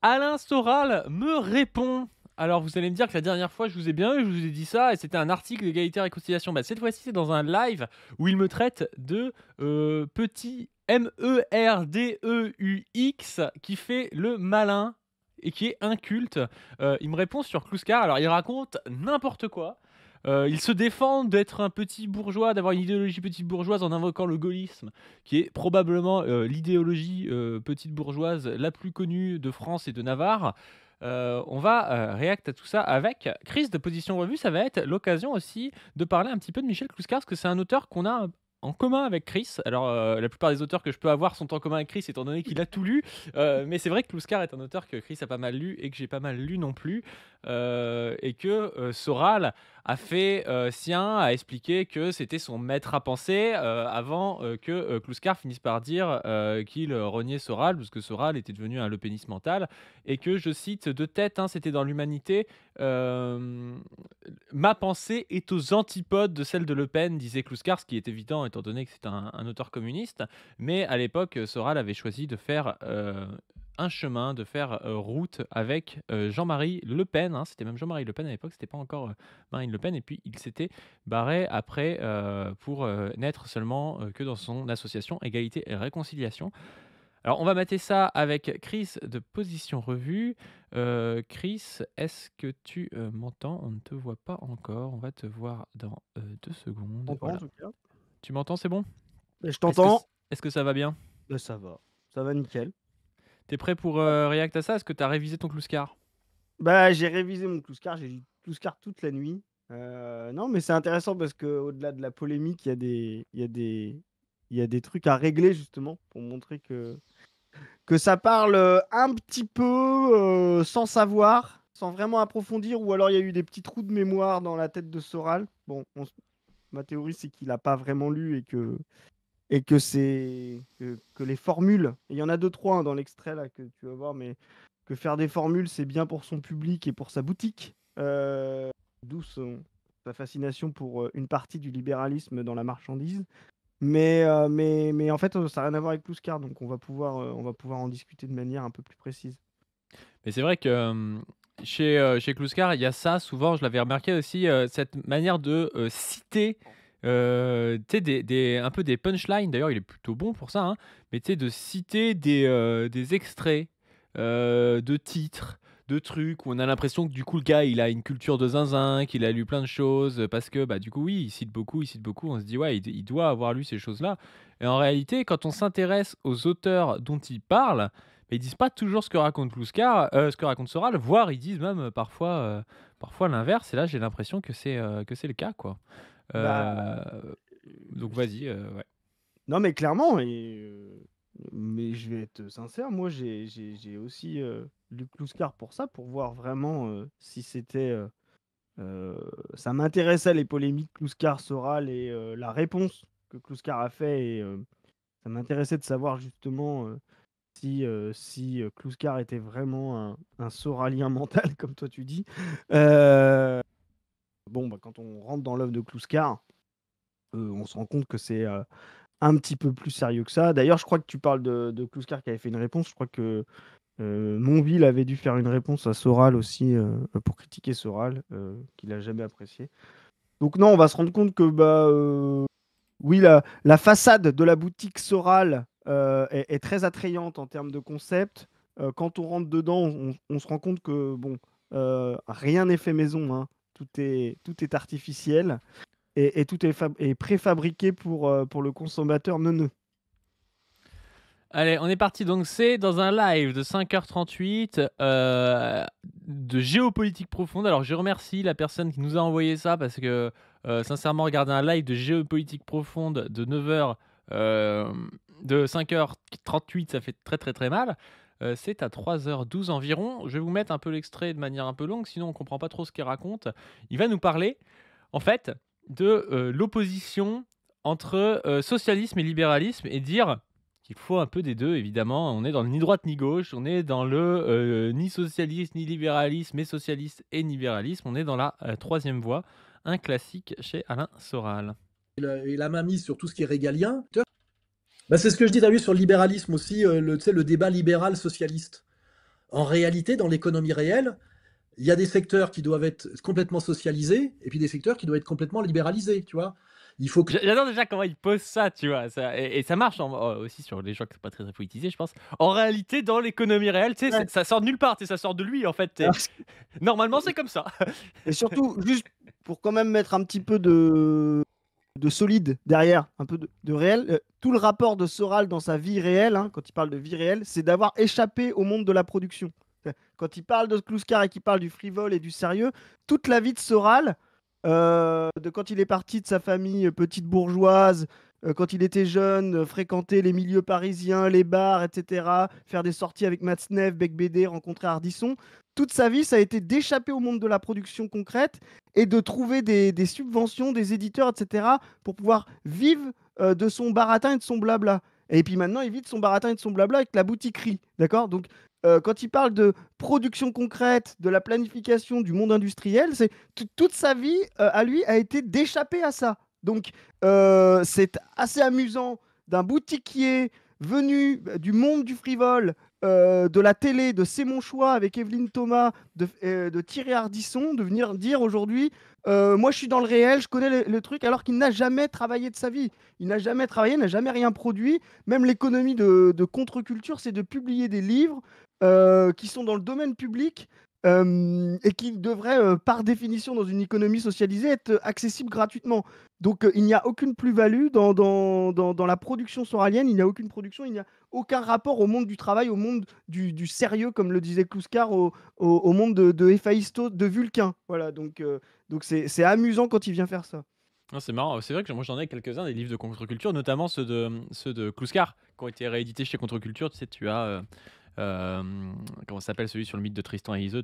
Alain Soral me répond. Alors vous allez me dire que la dernière fois je vous ai bien eu, je vous ai dit ça, et c'était un article d'égalité et réconciliation. Bah, cette fois-ci c'est dans un live où il me traite de petit MERDEUX qui fait le malin et qui est inculte. Il me répond sur Kluskar, alors il raconte n'importe quoi. Il se défend d'être un petit bourgeois, d'avoir une idéologie petite bourgeoise en invoquant le gaullisme, qui est probablement l'idéologie petite bourgeoise la plus connue de France et de Navarre. On va réacter à tout ça avec Chris de Position Revue. Ça va être l'occasion aussi de parler un petit peu de Michel Kluskar, parce que c'est un auteur qu'on a en commun avec Chris. Alors, la plupart des auteurs que je peux avoir sont en commun avec Chris, étant donné qu'il a tout lu. Mais c'est vrai que Kluskar est un auteur que Chris a pas mal lu et que j'ai pas mal lu non plus. Et que Soral a fait sien, a expliqué que c'était son maître à penser avant que Kluskar finisse par dire qu'il reniait Soral, parce que Soral était devenu un lepéniste mental, et que, je cite de tête, hein, c'était dans l'Humanité, ma pensée est aux antipodes de celle de Le Pen, disait Kluskar, ce qui est évident étant donné que c'est un auteur communiste, mais à l'époque, Soral avait choisi de faire un chemin, de faire route avec Jean-Marie Le Pen, hein, c'était même Jean-Marie Le Pen à l'époque, c'était pas encore Marine Le Pen, et puis il s'était barré après pour n'être seulement que dans son association Égalité et Réconciliation. Alors, on va mater ça avec Chris de Position Revue. Chris, est-ce que tu m'entends? On ne te voit pas encore. On va te voir dans 2 secondes. T'entends en Voilà. tout cas. Tu m'entends, c'est bon? Je Est-ce que, t'entends. est-ce que ça va bien? Ça va nickel. T'es prêt pour react à ça? Est-ce que tu as révisé ton Kluskar? Bah, j'ai révisé mon Kluskar, j'ai lu Kluskar toute la nuit. Non, mais c'est intéressant parce qu'au-delà de la polémique, il y a des trucs à régler justement pour montrer que ça parle un petit peu sans savoir, sans vraiment approfondir, ou alors il y a eu des petits trous de mémoire dans la tête de Soral. Bon, ma théorie c'est qu'il n'a pas vraiment lu et que c'est que les formules, et il y en a deux trois hein, dans l'extrait là que tu vas voir, mais que faire des formules c'est bien pour son public et pour sa boutique, d'où sa fascination pour une partie du libéralisme dans la marchandise. Mais en fait ça n'a rien à voir avec Kluskar, donc on va pouvoir en discuter de manière un peu plus précise. Mais c'est vrai que chez Kluskar, il y a ça souvent, je l'avais remarqué aussi, cette manière de citer tu sais, un peu des punchlines. D'ailleurs, il est plutôt bon pour ça, hein, mais tu sais, de citer des extraits de titres, de trucs où on a l'impression que du coup, le gars, il a une culture de zinzin, qu'il a lu plein de choses, parce que bah, du coup, oui, il cite beaucoup. On se dit, ouais, il doit avoir lu ces choses-là. Et en réalité, quand on s'intéresse aux auteurs dont il parle, mais ils disent pas toujours ce que raconte Kluskar, ce que raconte Soral, voire ils disent même parfois l'inverse. Et là, j'ai l'impression que c'est le cas, quoi. Bah, Donc je- vas-y, ouais. non mais clairement, mais je vais être sincère, moi j'ai aussi lu Kluskar pour ça, pour voir vraiment si c'était ça m'intéressait les polémiques Kluskar Soral et la réponse que Kluskar a fait, et ça m'intéressait de savoir justement si Kluskar était vraiment un soralien mental comme toi tu dis. Bon bah, quand on rentre dans l'œuvre de Kluskar, on se rend compte que c'est un petit peu plus sérieux que ça. D'ailleurs, je crois que tu parles de Kluskar qui avait fait une réponse. Je crois que Monville avait dû faire une réponse à Soral aussi pour critiquer Soral, qu'il a jamais apprécié. Donc non, on va se rendre compte que bah oui, la façade de la boutique Soral est très attrayante en termes de concept. Quand on rentre dedans, on se rend compte que bon, rien n'est fait maison, hein. Tout est artificiel et tout est préfabriqué pour le consommateur neuneux. Allez, on est parti. Donc c'est dans un live de 5h38 de géopolitique profonde. Alors je remercie la personne qui nous a envoyé ça, parce que sincèrement, regarder un live de géopolitique profonde de 9h, de 5h38, ça fait très très très mal. C'est à 3h12 environ. Je vais vous mettre un peu l'extrait de manière un peu longue, sinon on comprend pas trop ce qu'il raconte. Il va nous parler en fait de l'opposition entre socialisme et libéralisme, et dire qu'il faut un peu des deux, évidemment. On est dans le ni droite ni gauche, on est dans le ni socialiste ni libéralisme, mais socialiste et libéralisme. On est dans la troisième voie, un classique chez Alain Soral. Et la main mise sur tout ce qui est régalien. Bah, c'est ce que je dis, t'as vu sur le libéralisme aussi, tu sais, le débat libéral-socialiste. En réalité, dans l'économie réelle, il y a des secteurs qui doivent être complètement socialisés et puis des secteurs qui doivent être complètement libéralisés, tu vois. Il faut que... J'adore déjà comment il pose ça, tu vois. Et ça marche aussi sur les gens qui sont pas très, très politisés, je pense. En réalité, dans l'économie réelle, tu sais, Ouais. ça sort de nulle part, tu sais, ça sort de lui, en fait. Alors, Normalement, c'est comme ça. et surtout, juste pour quand même mettre un petit peu de solide derrière, un peu de réel, tout le rapport de Soral dans sa vie réelle, hein, quand il parle de vie réelle, c'est d'avoir échappé au monde de la production. Quand il parle de Kluskar et qu'il parle du frivole et du sérieux, toute la vie de Soral, de quand il est parti de sa famille petite bourgeoise, quand il était jeune, fréquenter les milieux parisiens, les bars, etc., faire des sorties avec Matzneff, Bec BD, rencontrer Ardisson, toute sa vie, ça a été d'échapper au monde de la production concrète et de trouver des subventions, des éditeurs, etc., pour pouvoir vivre de son baratin et de son blabla. Et puis maintenant, il vit de son baratin et de son blabla avec la boutiquerie. D'accord? Donc, quand il parle de production concrète, de la planification du monde industriel, c'est toute sa vie à lui a été d'échapper à ça. Donc, c'est assez amusant d'un boutiquier venu du monde du frivole, de la télé, de C'est mon choix avec Evelyne Thomas, de Thierry Ardisson, de venir dire aujourd'hui, moi je suis dans le réel, je connais le truc, alors qu'il n'a jamais travaillé de sa vie. Il n'a jamais travaillé, n'a jamais rien produit. Même l'économie de contre-culture, c'est de publier des livres qui sont dans le domaine public et qui devraient, par définition, dans une économie socialisée, être accessibles gratuitement. Donc, il n'y a aucune plus-value dans la production soralienne, il n'y a aucune production, il n'y a aucun rapport au monde du travail, au monde du sérieux, comme le disait Kluskar, au monde de Héphaïstos, de Vulcain. Voilà, donc c'est amusant quand il vient faire ça. Non, c'est marrant, c'est vrai que moi j'en ai quelques-uns des livres de contre-culture, notamment ceux de Kluskar, qui ont été réédités chez Contre-Culture. Tu sais, tu as. Comment ça s'appelle celui sur le mythe de Tristan et Iseut?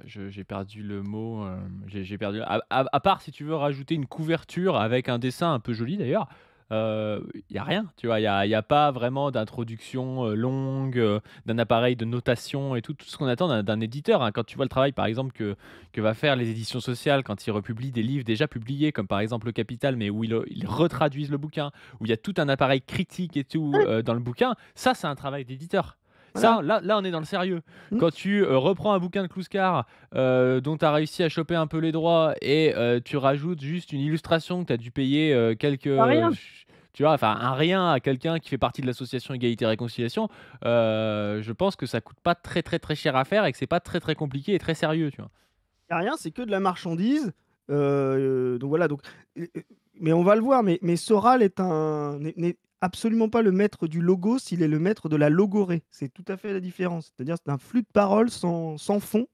J'ai perdu le mot. J'ai perdu. À part si tu veux rajouter une couverture avec un dessin un peu joli d'ailleurs, il y a rien. Tu vois, y a pas vraiment d'introduction longue, d'un appareil de notation et tout ce qu'on attend d'un éditeur, hein. Quand tu vois le travail, par exemple, que va faire les éditions sociales quand ils republient des livres déjà publiés, comme par exemple Le Capital, mais où ils retraduisent le bouquin, où il y a tout un appareil critique et tout dans le bouquin, ça, c'est un travail d'éditeur. Ça, là, on est dans le sérieux. Mm. Quand tu reprends un bouquin de Kluskar dont tu as réussi à choper un peu les droits et tu rajoutes juste une illustration que tu as dû payer quelques. Rien. Tu vois, enfin, un rien à quelqu'un qui fait partie de l'association Égalité et Réconciliation, je pense que ça coûte pas très très très cher à faire et que c'est pas très très compliqué et très sérieux, tu vois. Il n'y a rien, c'est que de la marchandise. Donc voilà. Mais on va le voir. Mais Soral n'est absolument pas le maître du logos, il est le maître de la logorée. C'est tout à fait la différence. C'est-à-dire c'est un flux de paroles sans fond.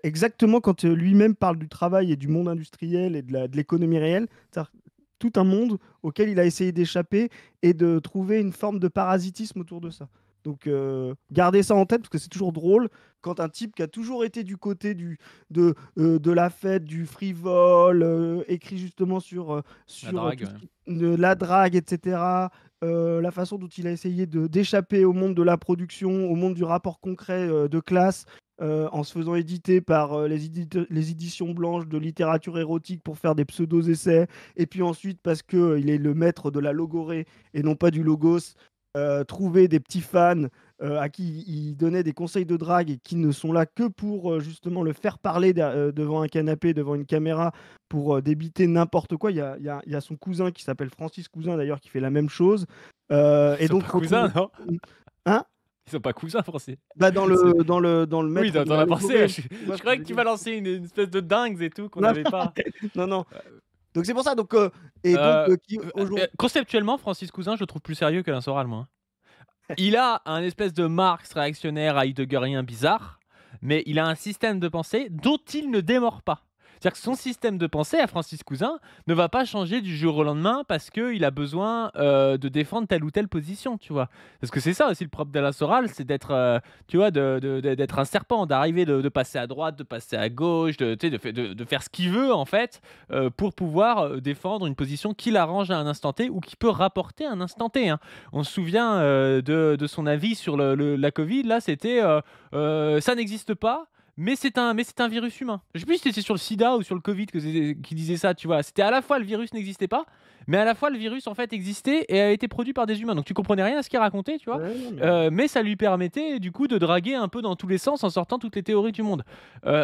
Exactement quand lui-même parle du travail et du monde industriel et de l'économie réelle. C'est-à-dire tout un monde auquel il a essayé d'échapper et de trouver une forme de parasitisme autour de ça. Donc gardez ça en tête parce que c'est toujours drôle quand un type qui a toujours été du côté de la fête, du frivole, écrit justement sur, drague, tout ce de la drague, etc. La façon dont il a essayé d'échapper au monde de la production, au monde du rapport concret de classe, en se faisant éditer par les éditions blanches de littérature érotique pour faire des pseudo-essais, et puis ensuite parce qu'il est le maître de la logorée et non pas du logos, trouver des petits fans à qui il donnait des conseils de drague et qui ne sont là que pour justement le faire parler devant un canapé, devant une caméra, pour débiter n'importe quoi. Il y a son cousin qui s'appelle Francis Cousin d'ailleurs qui fait la même chose. Ils Et sont donc pas cousins, non? Hein? Ils sont pas cousins français. Bah dans le Oui, maître de t'en la as pensé. logorée, Je tu vois je ce que croyais je que veux tu dire. balançais une espèce de dingues et tout qu'on Non, n'avait pas. non, non. Donc c'est pour ça. Donc, Conceptuellement, Francis Cousin, je le trouve plus sérieux qu'Alain Soral, moi. Il a un espèce de Marx réactionnaire heideggerien bizarre, mais il a un système de pensée dont il ne démord pas. C'est-à-dire que son système de pensée à Francis Cousin ne va pas changer du jour au lendemain parce qu'il a besoin de défendre telle ou telle position, tu vois. Parce que c'est ça aussi le propre d'Alain Soral, c'est d'être, tu vois, d'être un serpent, d'arriver, de passer à droite, de passer à gauche, tu sais, de faire ce qu'il veut en fait, pour pouvoir défendre une position qui l'arrange à un instant T ou qui peut rapporter à un instant T, hein. On se souvient de son avis sur la Covid, là, c'était ça n'existe pas. mais c'est un virus humain. Je sais plus si c'était sur le sida ou sur le Covid qui disait ça, tu vois? C'était à la fois le virus n'existait pas, mais à la fois le virus, en fait, existait et a été produit par des humains. Donc tu comprenais rien à ce qu'il racontait, tu vois? Ouais, non, mais Mais ça lui permettait, du coup, de draguer un peu dans tous les sens en sortant toutes les théories du monde.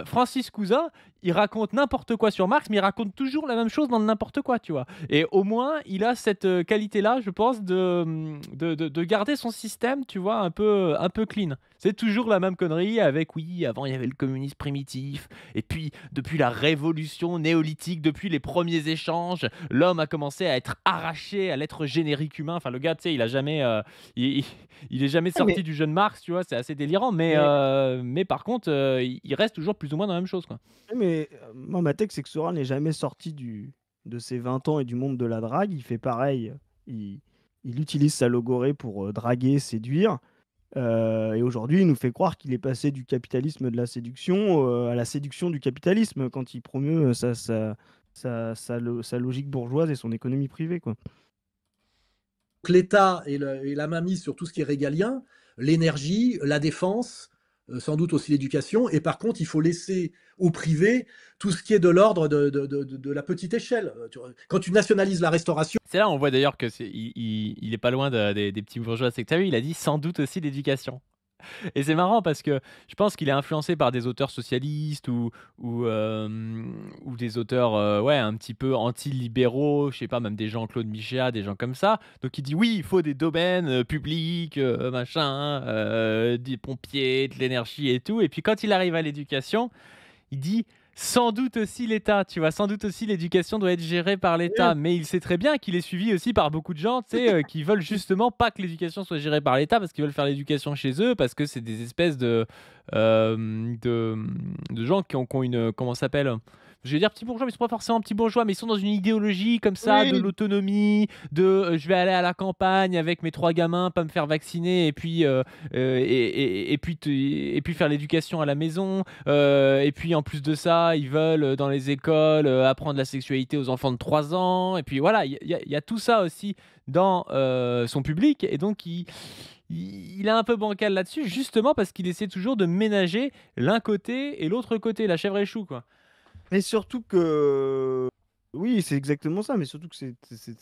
Francis Cousin, il raconte n'importe quoi sur Marx, mais il raconte toujours la même chose dans le n'importe quoi, tu vois? Et au moins, il a cette, qualité-là, je pense, de garder son système, tu vois, un peu clean. C'est toujours la même connerie avec oui, avant il y avait le communisme primitif, et puis depuis la révolution néolithique, depuis les premiers échanges, l'homme a commencé à être arraché à l'être générique humain. Enfin, le gars, tu sais, il a jamais, il est jamais ouais, sorti du jeune Marx, tu vois, c'est assez délirant, mais, mais par contre, il reste toujours plus ou moins dans la même chose, quoi. moi, ma tech, c'est que Soral n'est jamais sorti de ses 20 ans et du monde de la drague. Il fait pareil. Il, il utilise sa logorée pour draguer, séduire. Et aujourd'hui, il nous fait croire qu'il est passé du capitalisme de la séduction à la séduction du capitalisme quand il promeut sa logique bourgeoise et son économie privée, quoi. Donc l'État et la mainmise sur tout ce qui est régalien, l'énergie, la défense, sans doute aussi l'éducation. Et par contre, il faut laisser au privé tout ce qui est de l'ordre de la petite échelle. Quand tu nationalises la restauration, C'est là, on voit d'ailleurs que il est pas loin des petits bourgeois. C'est que tu as vu, il a dit sans doute aussi l'éducation. Et c'est marrant parce que je pense qu'il est influencé par des auteurs socialistes ou des auteurs ouais, un petit peu anti-libéraux, je sais pas, même des Jean-Claude Michéa, des gens comme ça. Donc il dit oui, il faut des domaines publics, machin, des pompiers, de l'énergie et tout. Et puis quand il arrive à l'éducation, il dit sans doute aussi l'État, tu vois, sans doute aussi l'éducation doit être gérée par l'État, mais il sait très bien qu'il est suivi aussi par beaucoup de gens, tu sais, qui veulent justement pas que l'éducation soit gérée par l'État parce qu'ils veulent faire l'éducation chez eux, parce que c'est des espèces euh, de, de gens qui ont une, comment ça s'appelle? Je vais dire petits bourgeois, mais ils sont pas forcément petits bourgeois, mais ils sont dans une idéologie comme ça, de Oui, l'autonomie, je vais aller à la campagne avec mes 3 gamins, pas me faire vacciner, et puis, et puis faire l'éducation à la maison. Et puis en plus de ça, ils veulent dans les écoles apprendre la sexualité aux enfants de 3 ans. Et puis voilà, il y a tout ça aussi dans son public. Et donc il est un peu bancal là-dessus, justement parce qu'il essaie toujours de ménager l'un côté et l'autre côté, la chèvre et le chou, quoi. mais surtout que oui, c'est exactement ça, mais surtout que c'est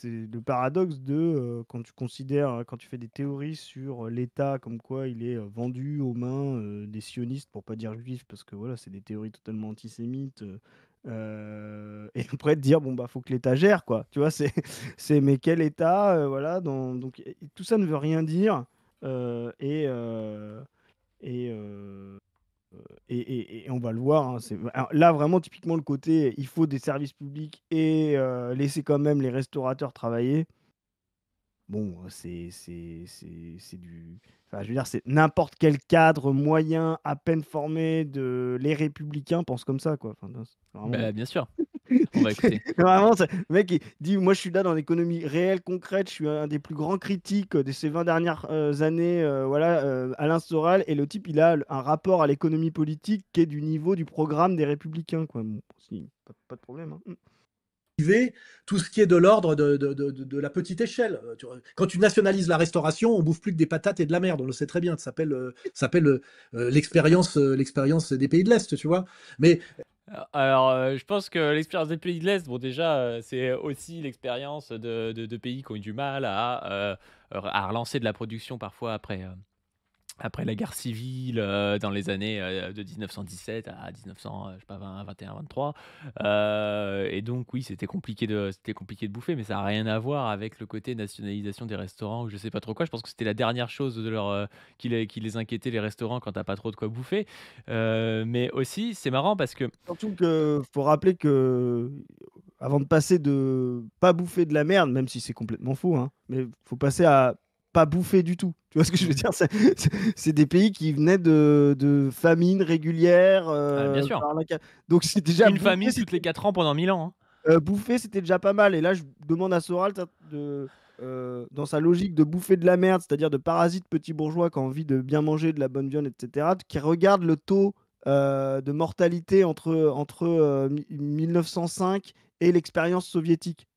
le paradoxe de quand tu considères, quand tu fais des théories sur l'État, comme quoi il est vendu aux mains des sionistes, pour pas dire juifs, parce que voilà, c'est des théories totalement antisémites. Et après de dire bon bah faut que l'État gère quoi, tu vois, c'est mais quel État, voilà, donc tout ça ne veut rien dire. euh, et euh, et, euh, et on va le voir, hein, alors là, vraiment, typiquement, le côté, il faut des services publics et laisser quand même les restaurateurs travailler. Bon, c'est du... Enfin, je veux dire, c'est n'importe quel cadre moyen, à peine formé, les républicains pensent comme ça, quoi. Enfin, c'est vraiment... Bah, bien sûr. On va écouter. Vraiment, le mec il dit, moi je suis là dans l'économie réelle, concrète, je suis un des plus grands critiques de ces 20 dernières années, voilà, Alain Soral, et le type il a un rapport à l'économie politique qui est du niveau du programme des Républicains, quoi. Bon, pas de problème, hein. privé, tout ce qui est de l'ordre de la petite échelle. Quand tu nationalises la restauration, on bouffe plus que des patates et de la merde. On le sait très bien. Ça s'appelle l'expérience des pays de l'Est, tu vois. Mais Alors, je pense que l'expérience des pays de l'Est, bon déjà, c'est aussi l'expérience de pays qui ont eu du mal à relancer de la production parfois après la guerre civile, dans les années, de 1917 à 1900, je sais pas 20, 21, 23. Et donc oui, c'était compliqué de bouffer, mais ça a rien à voir avec le côté nationalisation des restaurants ou je sais pas trop quoi. Je pense que c'était la dernière chose qui les inquiétait les restaurants quand tu pas trop de quoi bouffer. Mais aussi, c'est marrant parce que Surtout que faut rappeler que avant de passer de pas bouffer de la merde, même si c'est complètement faux, hein, mais faut passer à pas bouffer du tout. Tu vois ce que je veux dire? C'est des pays qui venaient de famines régulières. bien sûr, Donc c'est déjà une famine toutes les 4 ans pendant 1000 ans, hein. bouffer, c'était déjà pas mal. Et là, je demande à Soral dans sa logique de bouffer de la merde, c'est-à-dire de parasite petit bourgeois qui a envie de bien manger, de la bonne viande, etc., qui regarde le taux de mortalité entre 1905 et l'expérience soviétique.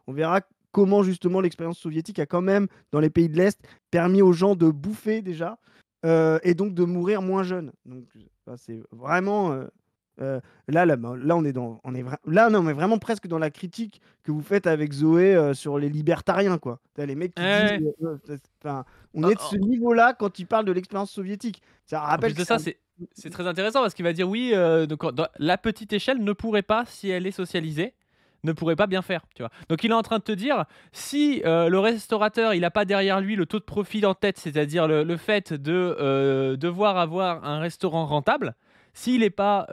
On verra comment justement l'expérience soviétique a quand même, dans les pays de l'Est, permis aux gens de bouffer déjà. et donc de mourir moins jeune. Donc, c'est vraiment. Là, on est vraiment presque dans la critique que vous faites avec Zoé sur les libertariens, quoi. T'as les mecs qui disent. Ouais. Enfin, on En, est de ce niveau-là quand ils parlent de l'expérience soviétique. Ça en plus rappelle que de ça, c'est très intéressant parce qu'il va dire oui, donc, la petite échelle ne pourrait pas, si elle est socialisée, ne pourrait pas bien faire, tu vois. Donc il est en train de te dire, si le restaurateur, il n'a pas derrière lui le taux de profit en tête, c'est-à-dire le fait de devoir avoir un restaurant rentable, s'il n'est pas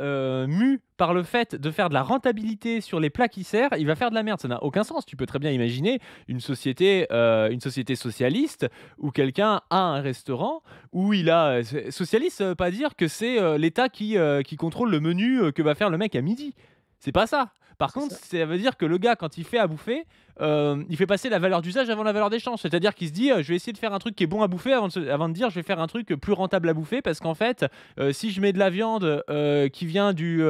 mu par le fait de faire de la rentabilité sur les plats qu'il sert, il va faire de la merde. Ça n'a aucun sens. Tu peux très bien imaginer une société socialiste où quelqu'un a un restaurant où il a socialiste, ça veut pas dire que c'est l'État qui contrôle le menu que va faire le mec à midi. C'est pas ça. Par c'est contre, ça. ça veut dire que le gars, quand il fait à bouffer, il fait passer la valeur d'usage avant la valeur d'échange. C'est-à-dire qu'il se dit, je vais essayer de faire un truc qui est bon à bouffer avant de dire, je vais faire un truc plus rentable à bouffer, parce qu'en fait, si je mets de la viande qui vient du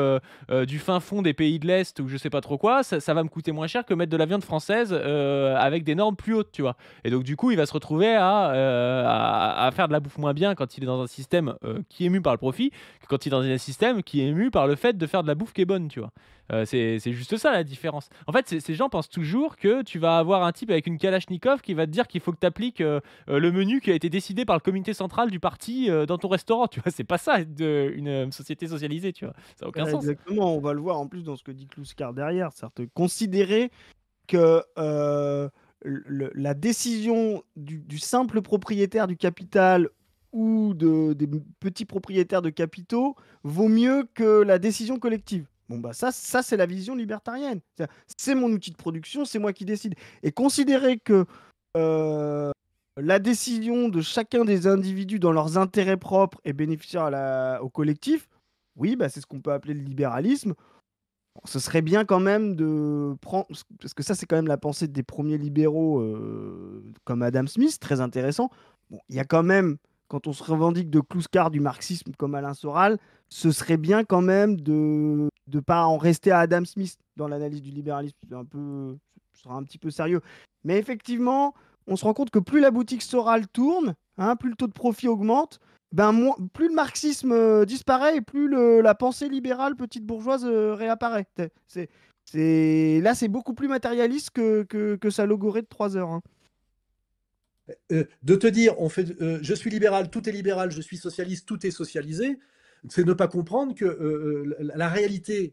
fin fond des pays de l'Est ou je sais pas trop quoi, ça va me coûter moins cher que mettre de la viande française avec des normes plus hautes, tu vois. Et donc, du coup, il va se retrouver à faire de la bouffe moins bien quand il est dans un système qui est mu par le profit que quand il est dans un système qui est mu par le fait de faire de la bouffe qui est bonne, tu vois. C'est juste ça la différence. En fait, ces gens pensent toujours que tu vas avoir un type avec une Kalachnikov qui va te dire qu'il faut que tu appliques le menu qui a été décidé par le comité central du parti dans ton restaurant. Tu vois, c'est pas ça une société socialisée, tu vois. Ça n'a aucun sens. Exactement, on va le voir en plus dans ce que dit Kluskar derrière. C'est-à-dire considérer que la décision du simple propriétaire du capital ou des petits propriétaires de capitaux vaut mieux que la décision collective. Bon, bah ça c'est la vision libertarienne. C'est mon outil de production, c'est moi qui décide. Et considérer que euh, la décision de chacun des individus dans leurs intérêts propres est bénéficiaire au collectif, oui, bah, c'est ce qu'on peut appeler le libéralisme. Bon, ce serait bien quand même de prendre, parce que ça c'est quand même la pensée des premiers libéraux comme Adam Smith, très intéressant. Bon, il y a quand même, quand on se revendique de Kluskar du marxisme comme Alain Soral, ce serait bien quand même de ne pas en rester à Adam Smith dans l'analyse du libéralisme. Ce sera un petit peu sérieux. Mais effectivement, on se rend compte que plus la boutique Soral tourne, hein, plus le taux de profit augmente, ben, plus le marxisme disparaît et plus la pensée libérale petite bourgeoise réapparaît. Là, c'est beaucoup plus matérialiste que sa logorée de 3 heures, hein. De te dire, je suis libéral, tout est libéral, je suis socialiste, tout est socialisé, c'est ne pas comprendre que la réalité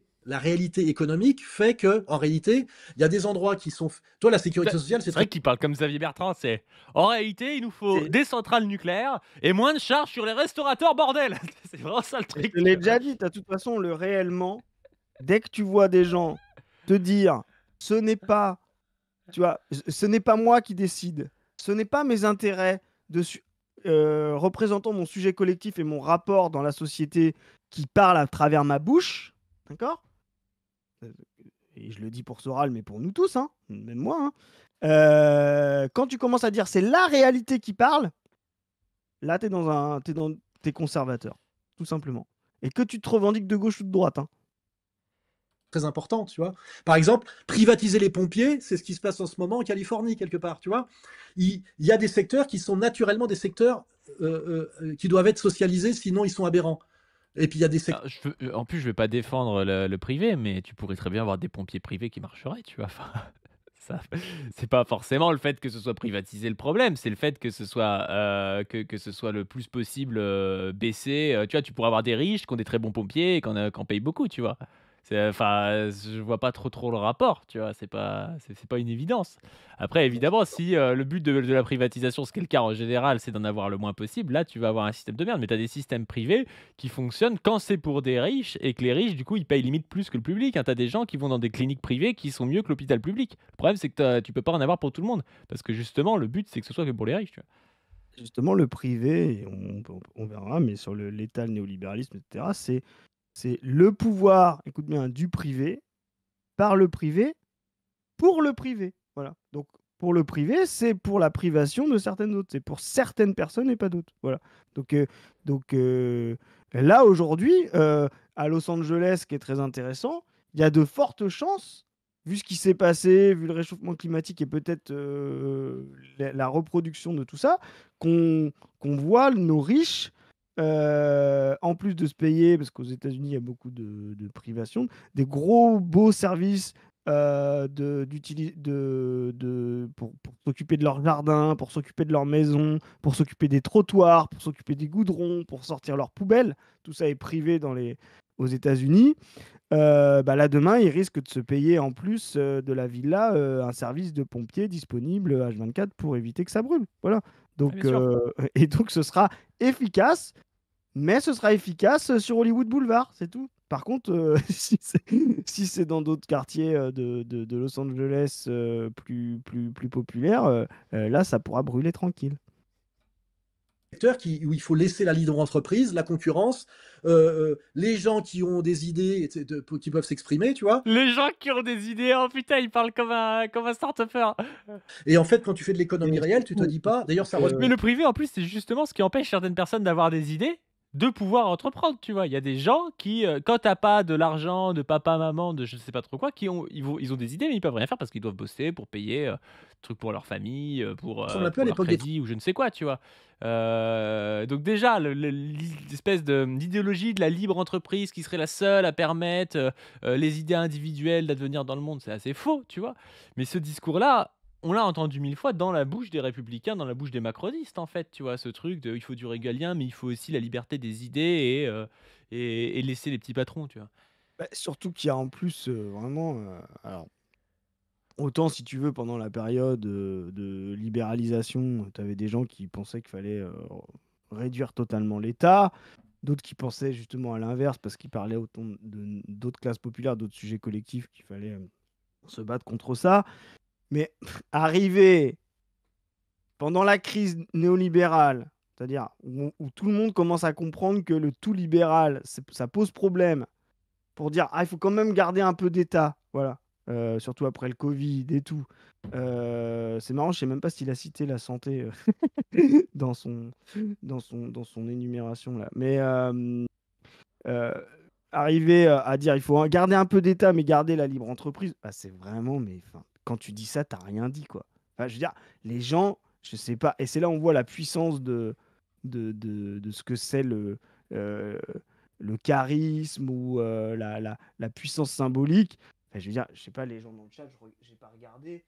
économique fait que, en réalité, il y a des endroits qui sont. Toi, la sécurité sociale, c'est C'est vrai très. qu'il parle comme Xavier Bertrand. C'est en réalité, il nous faut C'est- des centrales nucléaires et moins de charges sur les restaurateurs, bordel. C'est vraiment ça le truc. Je l'ai déjà dit, de toute façon, le réellement, dès que tu vois des gens te dire, ce n'est pas, tu vois, ce n'est pas moi qui décide, ce n'est pas mes intérêts représentant mon sujet collectif et mon rapport dans la société qui parle à travers ma bouche, d'accord? Et je le dis pour Soral, mais pour nous tous, hein, même moi, hein. Quand tu commences à dire c'est la réalité qui parle, là, t'es conservateur, tout simplement. Et que tu te revendiques de gauche ou de droite, hein. Très important, tu vois. Par exemple, privatiser les pompiers, c'est ce qui se passe en ce moment en Californie, quelque part, tu vois. Il y a des secteurs qui sont naturellement des secteurs qui doivent être socialisés, sinon ils sont aberrants. Et puis il y a des secteurs. En plus, je vais pas défendre le privé, mais tu pourrais très bien avoir des pompiers privés qui marcheraient, tu vois. Enfin, ça, c'est pas forcément le fait que ce soit privatisé le problème, c'est le fait que ce soit que ce soit le plus possible baissé. Tu vois, tu pourrais avoir des riches qui ont des très bons pompiers et qui en payent beaucoup, tu vois. Enfin, je vois pas trop le rapport, tu vois. C'est pas une évidence. Après, évidemment, si le but de la privatisation, ce qui est le cas en général, c'est d'en avoir le moins possible, là, tu vas avoir un système de merde. Mais tu as des systèmes privés qui fonctionnent quand c'est pour des riches et que les riches, du coup, ils payent limite plus que le public, hein. Tu as des gens qui vont dans des cliniques privées qui sont mieux que l'hôpital public. Le problème, c'est que tu peux pas en avoir pour tout le monde. Parce que justement, le but, c'est que ce soit que pour les riches, tu vois. Justement, le privé, et on verra, mais sur l'État, le néolibéralisme, etc., c'est le pouvoir, écoute bien, du privé, par le privé, pour le privé. Voilà. Donc, pour le privé, c'est pour la privation de certaines autres. C'est pour certaines personnes et pas d'autres. Voilà. Donc, là, aujourd'hui, à Los Angeles, ce qui est très intéressant, il y a de fortes chances vu ce qui s'est passé, vu le réchauffement climatique et peut-être la reproduction de tout ça, qu'on voit nos riches, en plus de se payer, parce qu'aux États-Unis, il y a beaucoup de privations, des gros beaux services pour s'occuper de leur jardin, pour s'occuper de leur maison, pour s'occuper des trottoirs, pour s'occuper des goudrons, pour sortir leurs poubelles. Tout ça est privé aux États-Unis. Bah là, demain, ils risquent de se payer en plus de la villa un service de pompier disponible H24 pour éviter que ça brûle. Voilà. Ah, bien Donc, sûr. et donc, ce sera efficace, mais ce sera efficace sur Hollywood Boulevard, c'est tout. Par contre, si c'est dans d'autres quartiers de Los Angeles plus populaires, là, ça pourra brûler tranquille. Où il faut laisser la libre entreprise, la concurrence, les gens qui ont des idées qui peuvent s'exprimer, tu vois. Les gens qui ont des idées, oh putain, ils parlent comme un start-upper. Et en fait, quand tu fais de l'économie Et réelle, tu te surtout, dis pas. D'ailleurs, ça Mais le privé, en plus, c'est justement ce qui empêche certaines personnes d'avoir des idées, de pouvoir entreprendre, tu vois. Il y a des gens qui, quand t'as pas de l'argent, de papa, maman, de je sais pas trop quoi, ils ont des idées, mais ils peuvent rien faire parce qu'ils doivent bosser pour payer trucs pour leur famille, ressemble un peu pour à leur l'époque des crédit ou je ne sais quoi, tu vois. Donc déjà, l'espèce d'idéologie de la libre entreprise qui serait la seule à permettre les idées individuelles d'advenir dans le monde, c'est assez faux, tu vois. Mais ce discours-là, on l'a entendu 1000 fois dans la bouche des républicains, dans la bouche des macronistes, en fait, tu vois, ce truc de il faut du régalien, mais il faut aussi la liberté des idées et laisser les petits patrons, tu vois. bah, surtout qu'il y a en plus vraiment. Alors, autant si tu veux, pendant la période de libéralisation, tu avais des gens qui pensaient qu'il fallait réduire totalement l'État, d'autres qui pensaient justement à l'inverse parce qu'ils parlaient autant d'autres classes populaires, d'autres sujets collectifs qu'il fallait se battre contre ça. Mais arriver pendant la crise néolibérale, c'est-à-dire où tout le monde commence à comprendre que le tout libéral, ça pose problème, pour dire ah, il faut quand même garder un peu d'État, voilà. Surtout après le Covid et tout. C'est marrant, je sais même pas s'il a cité la santé dans son énumération là. Mais euh, arriver à dire il faut garder un peu d'État mais garder la libre entreprise, bah, c'est vraiment, mais enfin, quand tu dis ça, t'as rien dit quoi. Enfin, je veux dire, les gens, je sais pas, et c'est là où on voit la puissance de ce que c'est euh, le charisme ou la puissance symbolique. Enfin, je veux dire, je sais pas, les gens dans le chat, j'ai pas regardé,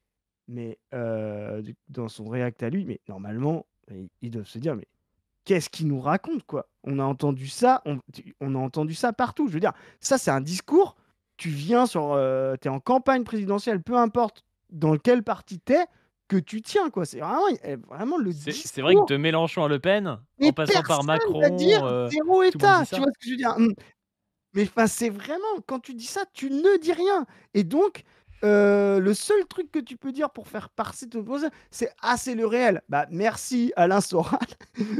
mais dans son réact à lui, mais normalement, ils doivent se dire, mais qu'est-ce qu'il nous raconte, quoi? On a entendu ça, on a entendu ça partout. Je veux dire, ça, c'est un discours. Tu viens t'es en campagne présidentielle, peu importe dans quel parti t'es, que tu tiens, quoi. C'est vraiment le C'est vrai que discours. de Mélenchon à Le Pen, Mais en passant par personne va dire Macron, zéro tout le monde dit État. Tu ça. vois ce que je veux dire? Mais enfin, c'est vraiment, quand tu dis ça, tu ne dis rien. Et donc, le seul truc que tu peux dire pour faire passer ton projet, c'est ah, c'est le réel. Bah, merci Alain Soral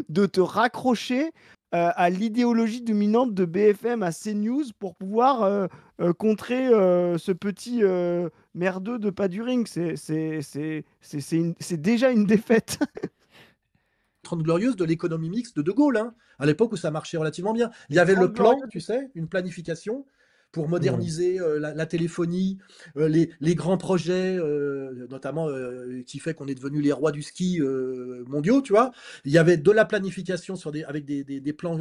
de te raccrocher à l'idéologie dominante de BFM à CNews pour pouvoir contrer ce petit merdeux de Paduring. C'est déjà une défaite. 30 glorieuses de l'économie mixte de Gaulle, hein, à l'époque où ça marchait relativement bien. Il y avait le 30 plan, glorieuses. tu sais, une planification pour Ouais. moderniser la téléphonie, les grands projets, notamment qui fait qu'on est devenu les rois du ski mondiaux, tu vois. Il y avait de la planification avec des plans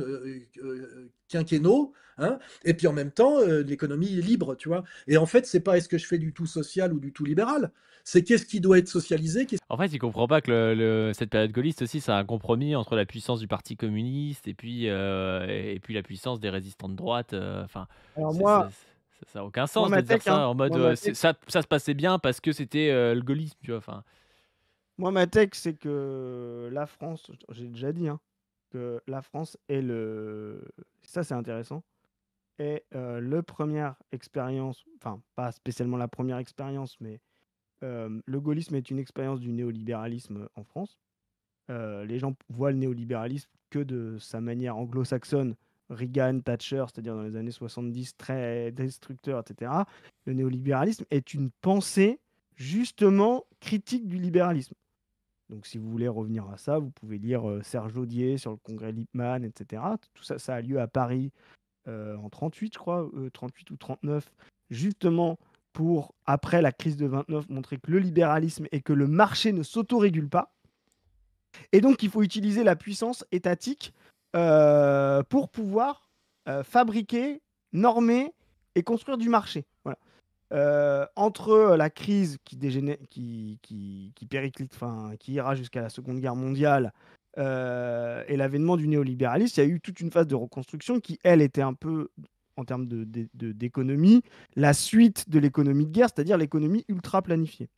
quinquennaux, hein, et puis en même temps, l'économie libre, tu vois. Et en fait, c'est pas est-ce que je fais du tout social ou du tout libéral, c'est qu'est-ce qui doit être socialisé, En fait, il comprend pas que cette période gaulliste aussi, c'est un compromis entre la puissance du Parti communiste et puis la puissance des résistants de droite. Enfin, Alors c'est- moi, c'est- ça a aucun moi sens de ma dire tech, hein, ça en mode moi ma tech, ça se passait bien parce que c'était le gaullisme, tu vois. Enfin, Moi, ma tech, c'est que la France, j'ai déjà dit, hein, que la France est ça c'est intéressant, est le première expérience, enfin pas spécialement la première expérience, mais le gaullisme est une expérience du néolibéralisme en France. Les gens voient le néolibéralisme que de sa manière anglo-saxonne, Reagan, Thatcher, c'est-à-dire dans les années 70, très destructeur, etc. Le néolibéralisme est une pensée justement critique du libéralisme. Donc, si vous voulez revenir à ça, vous pouvez lire Serge Audier sur le congrès Lippmann, etc. Tout ça, ça a lieu à Paris en 38, je crois, 38 ou 39, justement pour, après la crise de 29, montrer que le libéralisme et que le marché ne s'autorégule pas. Et donc, il faut utiliser la puissance étatique pour pouvoir fabriquer, normer et construire du marché. Voilà. Entre la crise qui périclite, qui ira jusqu'à la Seconde Guerre mondiale et l'avènement du néolibéralisme, il y a eu toute une phase de reconstruction qui, elle, était un peu, en termes d'économie, la suite de l'économie de guerre, c'est-à-dire l'économie ultra planifiée.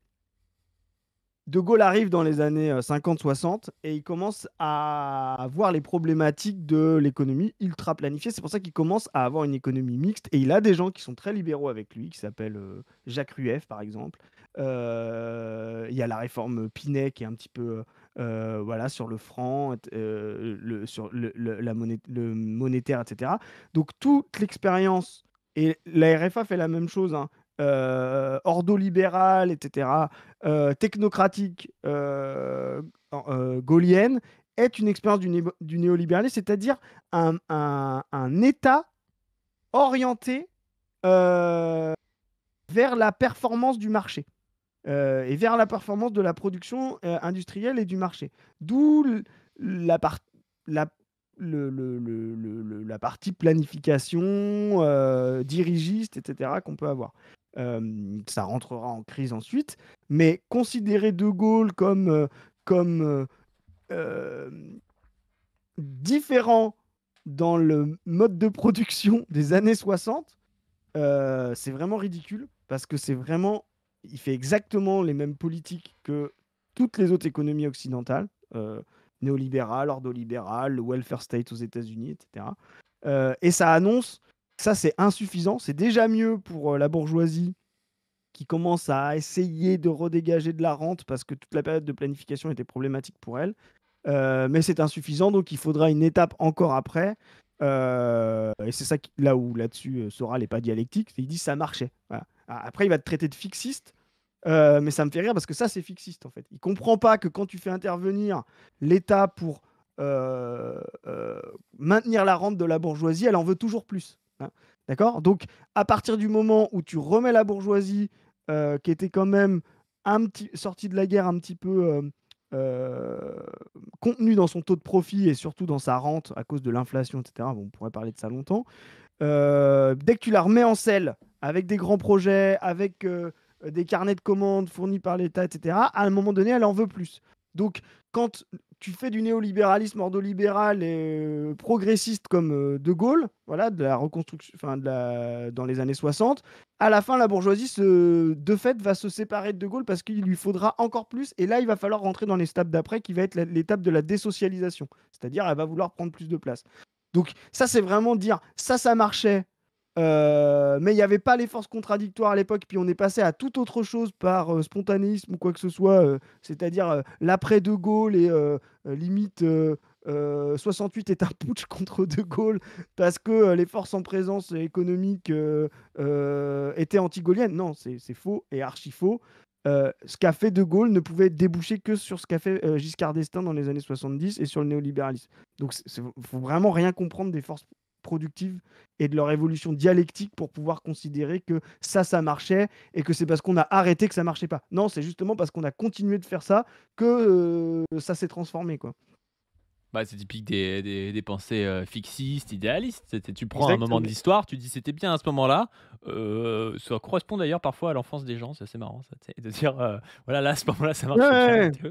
De Gaulle arrive dans les années 50-60 et il commence à voir les problématiques de l'économie ultra planifiée. C'est pour ça qu'il commence à avoir une économie mixte et il a des gens qui sont très libéraux avec lui, qui s'appellent Jacques Rueff, par exemple. Il y a la réforme Pinet qui est un petit peu voilà, sur le franc, sur le monétaire, etc. Donc toute l'expérience, et la RFA fait la même chose, hein, ordo-libérale, etc., technocratique gaulienne, est une expérience du néolibéralisme, c'est-à-dire un État orienté vers la performance du marché et vers la performance de la production industrielle et du marché. D'où la partie planification dirigiste, etc., qu'on peut avoir. Ça rentrera en crise ensuite, mais considérer De Gaulle comme différent dans le mode de production des années 60, c'est vraiment ridicule, parce que il fait exactement les mêmes politiques que toutes les autres économies occidentales, néolibérales, ordolibérales, le welfare state aux États-Unis, etc. Et ça annonce, ça c'est insuffisant, c'est déjà mieux pour la bourgeoisie qui commence à essayer de redégager de la rente parce que toute la période de planification était problématique pour elle. Mais c'est insuffisant, donc il faudra une étape encore après. Et c'est ça là-dessus, Soral n'est pas dialectique. Il dit ça marchait. Voilà. Après, il va te traiter de fixiste, mais ça me fait rire parce que ça, c'est fixiste en fait. Il comprend pas que quand tu fais intervenir l'État pour maintenir la rente de la bourgeoisie, elle en veut toujours plus. Hein. D'accord? Donc, à partir du moment où tu remets la bourgeoisie, qui était quand même sortie de la guerre un petit peu contenue dans son taux de profit et surtout dans sa rente à cause de l'inflation, etc. Bon, on pourrait parler de ça longtemps. Dès que tu la remets en selle avec des grands projets, avec des carnets de commandes fournis par l'État, etc., à un moment donné, elle en veut plus. Donc, quand tu fais du néolibéralisme ordolibéral et progressiste comme De Gaulle, voilà, de la reconstruction, dans les années 60, à la fin, la bourgeoisie, de fait, va se séparer de De Gaulle parce qu'il lui faudra encore plus. Et là, il va falloir rentrer dans l'étape d'après, qui va être l'étape de la désocialisation. C'est-à-dire, elle va vouloir prendre plus de place. Donc, ça, c'est vraiment dire, ça marchait. Mais il n'y avait pas les forces contradictoires à l'époque, puis on est passé à toute autre chose par spontanéisme ou quoi que ce soit, c'est-à-dire l'après De Gaulle et limite 68 est un putsch contre De Gaulle parce que les forces en présence économique étaient anti-gaulliennes. Non, c'est faux et archi faux. Ce qu'a fait De Gaulle ne pouvait déboucher que sur ce qu'a fait Giscard d'Estaing dans les années 70 et sur le néolibéralisme. Donc il faut vraiment rien comprendre des forces productives et de leur évolution dialectique pour pouvoir considérer que ça marchait et que c'est parce qu'on a arrêté que ça marchait pas. Non, c'est justement parce qu'on a continué de faire ça que ça s'est transformé, quoi. Bah, c'est typique des pensées fixistes, idéalistes. Tu prends un moment de l'histoire, tu dis c'était bien à ce moment-là. Ça correspond d'ailleurs parfois à l'enfance des gens, c'est assez marrant ça, de dire voilà, là à ce moment-là ça marchait bien.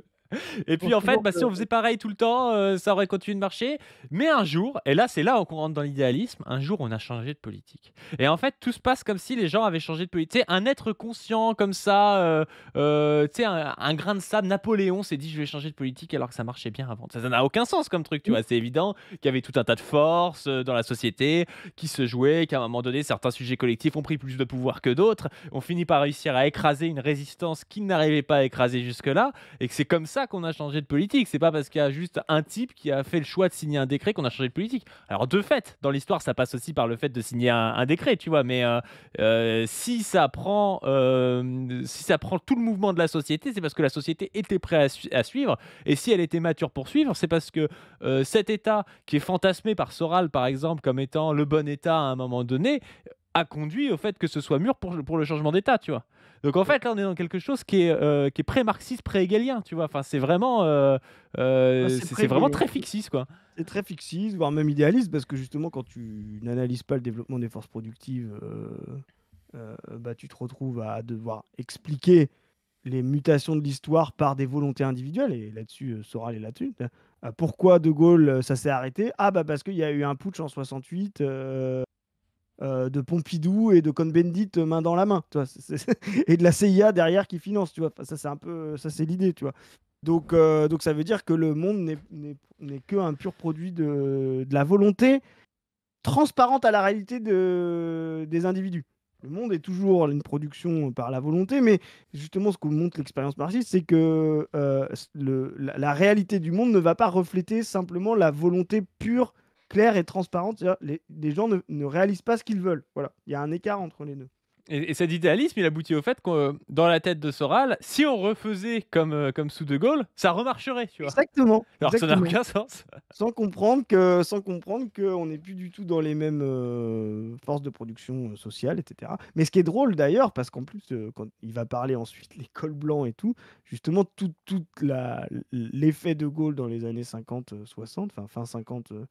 Et puis en fait, si on faisait pareil tout le temps, ça aurait continué de marcher. Mais un jour, et là c'est là qu'on rentre dans l'idéalisme, un jour on a changé de politique. Et en fait, tout se passe comme si les gens avaient changé de politique. Un être conscient comme ça, un grain de sable, Napoléon s'est dit je vais changer de politique alors que ça marchait bien avant. Ça n'a aucun sens comme truc, tu vois. C'est évident qu'il y avait tout un tas de forces dans la société qui se jouaient, qu'à un moment donné, certains sujets collectifs ont pris plus de pouvoir que d'autres. On finit par réussir à écraser une résistance qu'ils n'arrivaient pas à écraser jusque-là, et que c'est comme ça qu'on a changé de politique. C'est pas parce qu'il y a juste un type qui a fait le choix de signer un décret qu'on a changé de politique. Alors de fait, dans l'histoire, ça passe aussi par le fait de signer un décret, tu vois. Mais si ça prend tout le mouvement de la société, c'est parce que la société était prête à suivre. Et si elle était mature pour suivre, c'est parce que cet État qui est fantasmé par Soral, par exemple, comme étant le bon État à un moment donné, a conduit au fait que ce soit mûr pour le changement d'État, tu vois. Donc en fait, là, on est dans quelque chose qui est pré-marxiste, pré-hegelien, tu vois. Enfin, c'est vraiment, C'est c'est vraiment très fixiste, quoi. C'est très fixiste, voire même idéaliste, parce que justement, quand tu n'analyses pas le développement des forces productives, bah, tu te retrouves à devoir expliquer les mutations de l'histoire par des volontés individuelles. Et là-dessus, Soral est là-dessus. Pourquoi De Gaulle, ça s'est arrêté? Ah, bah parce qu'il y a eu un putsch en 68 de Pompidou et de Cohn-Bendit main dans la main, tu vois. Et de la CIA derrière qui finance, tu vois. Enfin, ça, c'est un peu, ça, c'est l'idée, tu vois. Donc ça veut dire que le monde n'est qu'un pur produit de la volonté transparente à la réalité des individus. Le monde est toujours une production par la volonté, mais justement, ce que montre l'expérience marxiste, c'est que la réalité du monde ne va pas refléter simplement la volonté pure, claire et transparente. C'est-à-dire, les gens ne réalisent pas ce qu'ils veulent. Voilà, il y a un écart entre les deux. Et cet idéalisme, il aboutit au fait que dans la tête de Soral, si on refaisait comme sous De Gaulle, ça remarcherait, tu vois. Exactement. Alors que ça n'a Exactement. aucun sens. Sans comprendre qu'on n'est plus du tout dans les mêmes forces de production sociale, etc. Mais ce qui est drôle d'ailleurs, parce qu'en plus, quand il va parler ensuite les cols blancs et tout, justement, l'effet de Gaulle dans les années 50-60, enfin fin 50-60,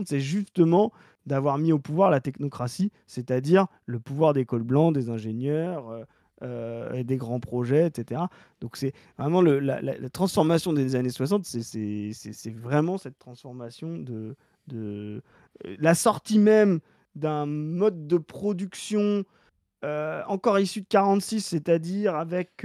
c'est justement d'avoir mis au pouvoir la technocratie, c'est-à-dire le pouvoir des cols blancs, des ingénieurs et des grands projets, etc. Donc c'est vraiment la transformation des années 60, c'est vraiment cette transformation la sortie même d'un mode de production encore issu de 46, c'est-à-dire avec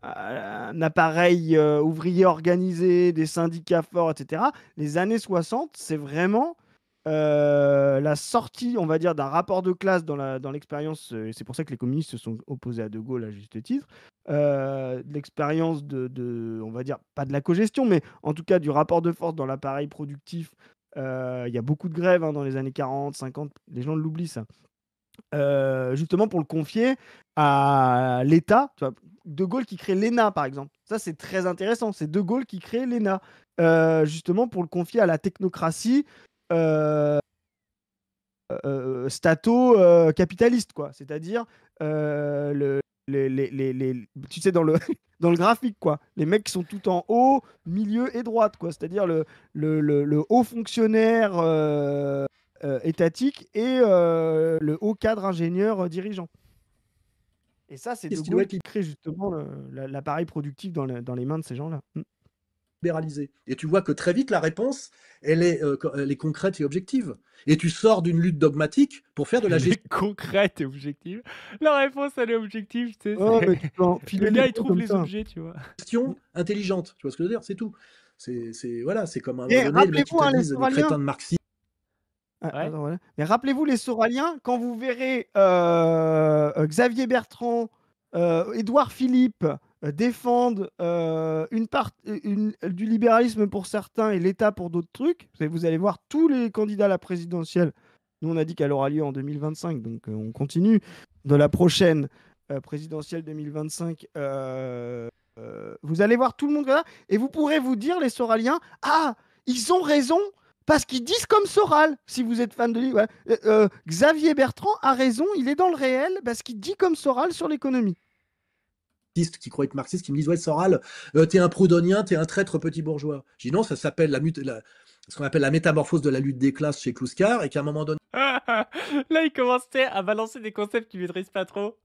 un appareil ouvrier organisé, des syndicats forts, etc. Les années 60, c'est vraiment la sortie, on va dire, d'un rapport de classe dans l'expérience, et c'est pour ça que les communistes se sont opposés à De Gaulle à juste titre, de l'expérience on va dire, pas de la cogestion, mais en tout cas du rapport de force dans l'appareil productif. Il y a beaucoup de grèves dans les années 40, 50, les gens l'oublient ça. Justement pour le confier à l'État. Tu vois, De Gaulle qui crée l'ENA, par exemple. Ça, c'est très intéressant. C'est De Gaulle qui crée l'ENA, justement pour le confier à la technocratie stato-capitaliste, quoi. C'est-à-dire, tu sais, dans le, dans le graphique, quoi. Les mecs qui sont tout en haut, milieu et droite, quoi. C'est-à-dire le haut fonctionnaire étatique et le haut cadre ingénieur dirigeant. Et ça, c'est De Qu'est-ce qui doit Gaulle être qui crée justement l'appareil productif dans les mains de ces gens-là. libéralisé? Et tu vois que très vite, la réponse, elle est concrète et objective. Et tu sors d'une lutte dogmatique pour faire de la Elle gestion est concrète et objective. La réponse, elle est objective, tu sais. Oh, mais tu peux enfiler Le des gars, il mots trouve comme les ça. objets, tu vois. intelligente. Tu vois ce que je veux dire? C'est tout. Voilà, c'est comme à un moment Et donné, le mec qui rappelez-vous, te les disent des Soraliens. crétins de marxisme. Ah, Ouais. attends, voilà. Mais rappelez-vous les Soraliens, quand vous verrez Xavier Bertrand, Édouard Philippe défendre du libéralisme pour certains et l'État pour d'autres trucs, vous allez voir tous les candidats à la présidentielle. Nous, on a dit qu'elle aura lieu en 2025, donc on continue. De la prochaine présidentielle 2025, vous allez voir tout le monde là, et vous pourrez vous dire, les Soraliens, ah, ils ont raison parce qu'ils disent comme Soral, si vous êtes fan de lui. Ouais. Xavier Bertrand a raison, il est dans le réel parce qu'il dit comme Soral sur l'économie. Qui croient être marxistes, qui me disent ouais, Soral, t'es un proudhonien, t'es un traître petit bourgeois. Je dis non, ça s'appelle ce qu'on appelle la métamorphose de la lutte des classes chez Kluskar, et qu'à un moment donné. Là, il commençait à balancer des concepts qu'il maîtrise pas trop.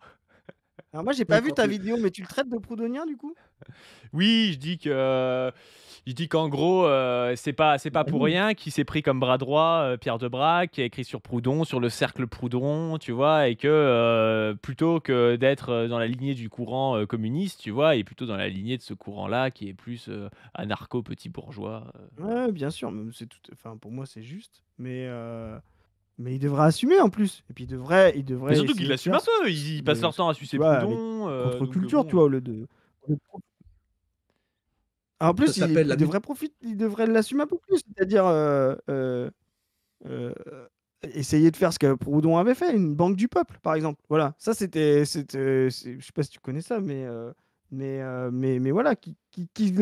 Alors moi, j'ai pas vu ta vidéo, mais tu le traites de proudhonien du coup? Oui, je dis qu'en gros, c'est pas pour rien qu'il s'est pris comme bras droit Pierre Debrac, qui a écrit sur Proudhon, sur le cercle Proudhon, tu vois, et que plutôt que d'être dans la lignée du courant communiste, tu vois, et plutôt dans la lignée de ce courant-là qui est plus anarcho petit bourgeois. Ouais, bien sûr, c'est tout. Enfin, pour moi, c'est juste, mais il devrait assumer en plus. Et puis il devrait. Mais surtout essayer qu'il de l'assume faire un peu. Ils passent leur temps à sucer tu vois, avec Proudhon. contre-culture, bon. tu vois, au lieu de. En plus, Ça s'appelle la devrait profiter, il devrait l'assumer un peu plus, c'est-à-dire essayer de faire ce que Proudhon avait fait, une banque du peuple, par exemple. Voilà, ça je sais pas si tu connais ça, mais voilà, qui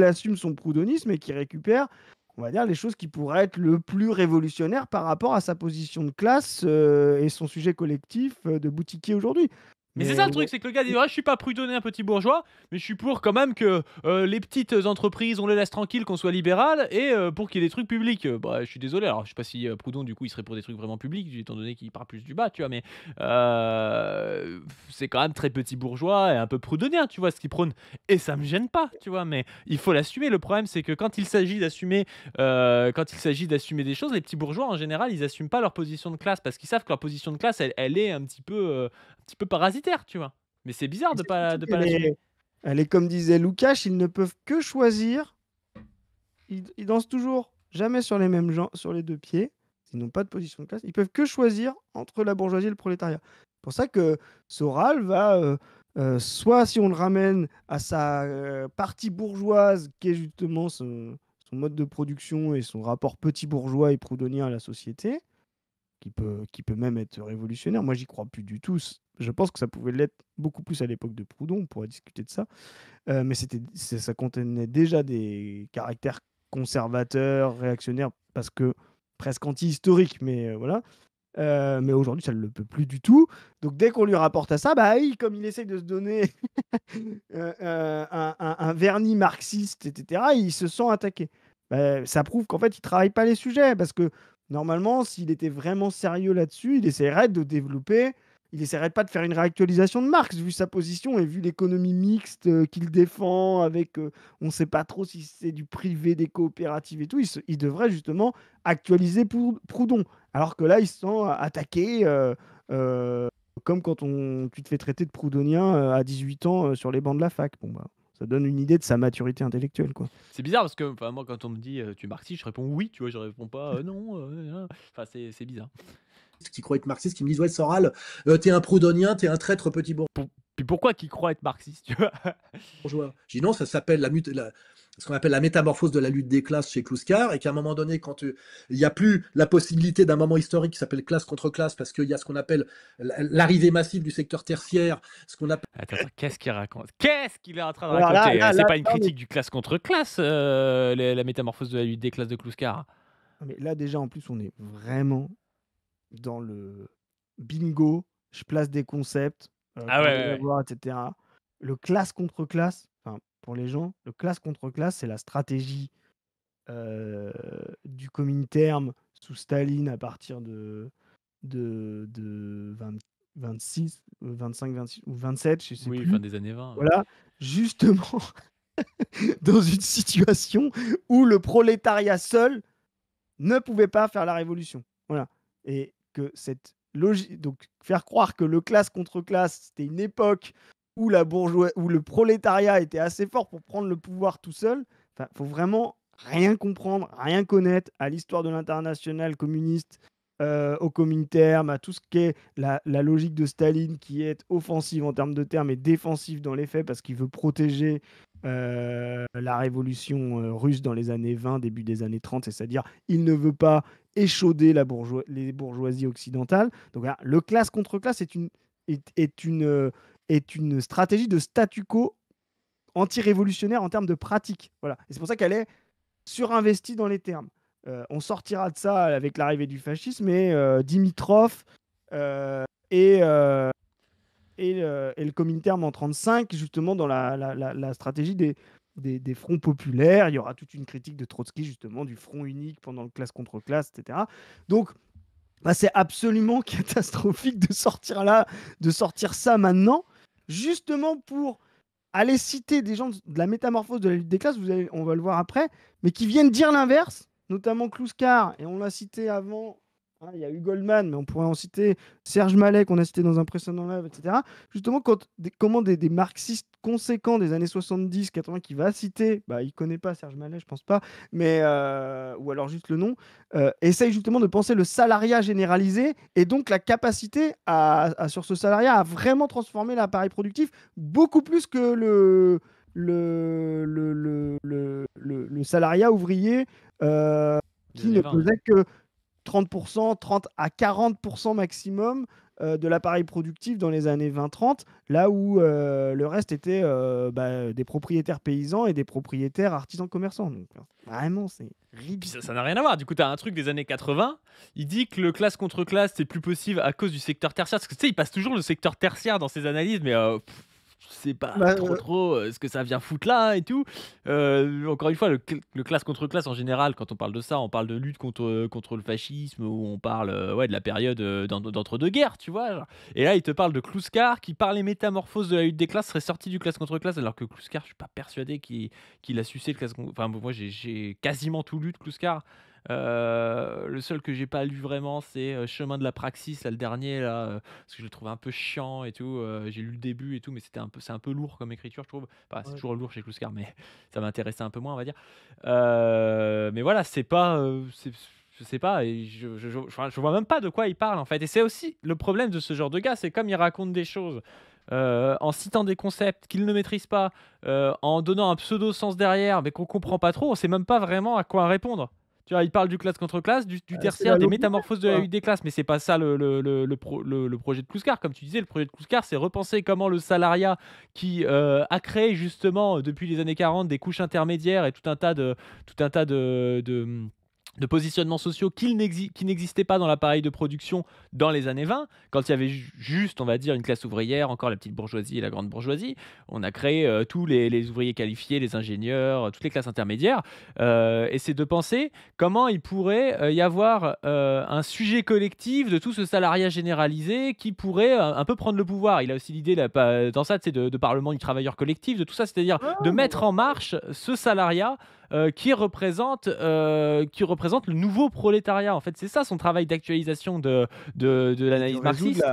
assume son proudhonisme et qui récupère, on va dire, les choses qui pourraient être le plus révolutionnaires par rapport à sa position de classe et son sujet collectif de boutiquier aujourd'hui. Mais c'est Mais ça le truc, c'est que le gars dit: «Ouais, je suis pas prud'honet, un petit bourgeois, mais je suis pour quand même que, les petites entreprises, on les laisse tranquilles, qu'on soit libéral et pour qu'il y ait des trucs publics». Bah, je suis désolé, alors je sais pas si, Proudhon du coup, il serait pour des trucs vraiment publics, étant donné qu'il part plus du bas, tu vois? Mais, c'est quand même très petit bourgeois et un peu proudhonien, tu vois? Ce qu'il prône et ça me gêne pas, tu vois? Mais il faut l'assumer. Le problème, c'est que quand il s'agit d'assumer des choses, les petits bourgeois, en général, ils assument pas leur position de classe parce qu'ils savent que leur position de classe, elle est un petit peu parasitaire, tu vois? Mais c'est bizarre de c'est pas surtout de pas qu'elle l'assumer. elle est comme disait Lukács, ils ne peuvent que choisir. Ils dansent toujours jamais sur les mêmes sur les deux pieds. Ils n'ont pas de position de classe. Ils peuvent que choisir entre la bourgeoisie et le prolétariat. C'est pour ça que Soral va, soit si on le ramène à sa partie bourgeoise, qui est justement son mode de production et son rapport petit bourgeois et proudhonien à la société, qui peut même être révolutionnaire. Moi, j'y crois plus du tout. Je pense que ça pouvait l'être beaucoup plus à l'époque de Proudhon. On pourrait discuter de ça. Mais ça contenait déjà des caractères conservateurs, réactionnaires, parce que presque anti-historiques, mais voilà. Mais aujourd'hui, ça ne le peut plus du tout. Donc dès qu'on lui rapporte à ça, bah, comme il essaye de se donner un vernis marxiste, etc., il se sent attaqué. Bah, ça prouve qu'en fait, il ne travaille pas les sujets, parce que normalement, s'il était vraiment sérieux là-dessus, il essaierait de développer, il essaierait pas de faire une réactualisation de Marx, vu sa position et vu l'économie mixte qu'il défend, avec, on ne sait pas trop si c'est du privé, des coopératives et tout, il devrait justement actualiser Proudhon. Alors que là, il se sent attaqué, comme quand tu te fais traiter de proudhonien à 18 ans sur les bancs de la fac. Bon, bah, ça donne une idée de sa maturité intellectuelle, quoi. C'est bizarre parce que, enfin, moi, quand on me dit: «Tu es marxiste», je réponds: «Oui», tu vois? Je réponds pas: «Non, enfin, c'est bizarre. Qui croient être marxistes, qui me disent: «Ouais, Soral, t'es un proudhonien, t'es un traître petit Puis pourquoi qu'ils croient être marxiste, tu vois? bourgeois». Je dis: «Non, ça s'appelle ce qu'on appelle la métamorphose de la lutte des classes chez Kluskar, et qu'à un moment donné, quand il n'y a plus la possibilité d'un moment historique qui s'appelle classe contre classe, parce qu'il y a ce qu'on appelle l'arrivée massive du secteur tertiaire, ce qu'on appelle Attends, qu'est-ce qu'il raconte? Qu'est-ce qu'il est en train de Alors là, raconter? là, C'est là, pas une là, on est- critique du classe contre classe, la métamorphose de la lutte des classes de Kluskar? mais là, déjà, en plus, on est vraiment dans le bingo. Je place des concepts Ah ouais, pour les ouais, ouais. avoir, etc. Le classe contre classe, enfin, pour les gens, le classe contre classe, c'est la stratégie du Comintern sous Staline à partir de 26, 25, 26 ou 27, je sais Oui, fin plus. des années 20, ouais. Voilà, justement, dans une situation où le prolétariat seul ne pouvait pas faire la révolution. Voilà. Et que cette logique, donc faire croire que le classe contre classe, c'était une époque où où le prolétariat était assez fort pour prendre le pouvoir tout seul. Enfin, faut vraiment rien comprendre, rien connaître à l'histoire de l'international communiste, au Comintern, à tout ce qu'est la logique de Staline, qui est offensive en termes de termes et défensive dans les faits, parce qu'il veut protéger la révolution russe dans les années 20, début des années 30, c'est-à-dire il ne veut pas échauder les bourgeoisies occidentales. Donc voilà, le classe contre classe est une stratégie de statu quo anti-révolutionnaire en termes de pratique. Voilà. Et c'est pour ça qu'elle est surinvestie dans les termes. On sortira de ça avec l'arrivée du fascisme, et Dimitrov euh, et, euh, et le Comintern en 1935, justement, dans la stratégie des fronts populaires. Il y aura toute une critique de Trotsky, justement, du front unique pendant le classe contre classe, etc. Donc, bah, c'est absolument catastrophique de sortir ça maintenant, justement pour aller citer des gens de la métamorphose de la lutte des classes, on va le voir après, mais qui viennent dire l'inverse, notamment Kluskar, et on l'a cité avant, hein, il y a eu Goldman, mais on pourrait en citer Serge Mallet, qu'on a cité dans un précédent live, etc. Justement, comment des marxistes conséquents des années 70-80 qui va citer, bah, il ne connaît pas Serge Mallet, je pense pas, mais, ou alors juste le nom, essaye justement de penser le salariat généralisé, et donc la capacité sur ce salariat à vraiment transformer l'appareil productif beaucoup plus que le salariat ouvrier Des qui années ne 20, ouais. pesait que 30%, 30 à 40% maximum de l'appareil productif dans les années 20-30, là où le reste était des propriétaires paysans et des propriétaires artisans commerçants. Donc, vraiment, c'est Puis ridicule. ça n'a rien à voir. Du coup, tu as un truc des années 80. Il dit que le classe contre classe, c'est plus possible à cause du secteur tertiaire. Parce que tu sais, il passe toujours le secteur tertiaire dans ses analyses, mais je sais pas Bah, trop ce que ça vient foutre là et tout. Encore une fois, le classe contre classe en général, quand on parle de ça, on parle de lutte contre le fascisme ou on parle de la période d'entre-deux-guerres, tu vois. Genre. Et là, il te parle de Kluskar qui, par les métamorphoses de la lutte des classes, serait sorti du classe contre classe, alors que Kluskar, je suis pas persuadé qu'il a sucé le classe contre. Enfin, moi, j'ai quasiment tout lu de Kluskar. Le seul que j'ai pas lu vraiment, c'est Chemin de la Praxis, là, le dernier, là, parce que je le trouve un peu chiant et tout. J'ai lu le début et tout, mais c'est un peu lourd comme écriture, je trouve. Enfin, c'est Ouais. toujours lourd chez Kluskar, mais ça m'intéressait un peu moins, on va dire. Mais voilà, c'est pas. Je sais pas, et je vois même pas de quoi il parle en fait. Et c'est aussi le problème de ce genre de gars, c'est comme il raconte des choses en citant des concepts qu'il ne maîtrise pas, en donnant un pseudo-sens derrière, mais qu'on comprend pas trop, on sait même pas vraiment à quoi répondre. Tu vois, il parle du classe contre classe, du C'est tertiaire, la des logique, métamorphoses de la quoi. lutte des classes, mais c'est pas ça le projet de Kluskar. Comme tu disais, le projet de Kluskar, c'est repenser comment le salariat qui a créé justement depuis les années 40 des couches intermédiaires et tout un tas de positionnements sociaux qui n'existaient pas dans l'appareil de production dans les années 20, quand il y avait juste, on va dire, une classe ouvrière, encore la petite bourgeoisie et la grande bourgeoisie. On a créé tous les ouvriers qualifiés, les ingénieurs, toutes les classes intermédiaires. Et c'est de penser comment il pourrait y avoir un sujet collectif de tout ce salariat généralisé qui pourrait un peu prendre le pouvoir. Il a aussi l'idée dans ça, de parlement du travailleur collectif, de tout ça, c'est-à-dire Ah, de bon, mettre bah, en marche ce salariat qui représente le nouveau prolétariat. En fait, c'est ça son travail d'actualisation de et de l'analyse résoudre marxiste.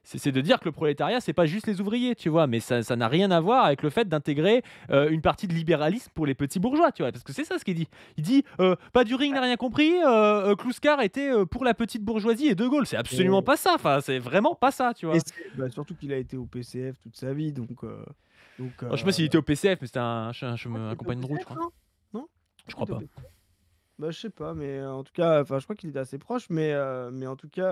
C'est de dire que le prolétariat, c'est pas juste les ouvriers, tu vois, mais ça n'a rien à voir avec le fait d'intégrer une partie de libéralisme pour les petits bourgeois, tu vois, parce que c'est ça ce qu'il dit. Il dit Paduring n'a rien compris, Kluskar était pour la petite bourgeoisie et De Gaulle. C'est absolument Et, pas ça, enfin, c'est vraiment pas ça, tu vois. surtout qu'il a été au PCF toute sa vie, donc Je sais pas s'il était au PCF, mais c'était un il était au compagnon de route, je PCF, crois. non? Non? Je Il crois était au pas. PCF? Bah, je sais pas, mais en tout cas, enfin, je crois qu'il était assez proche, mais en tout cas,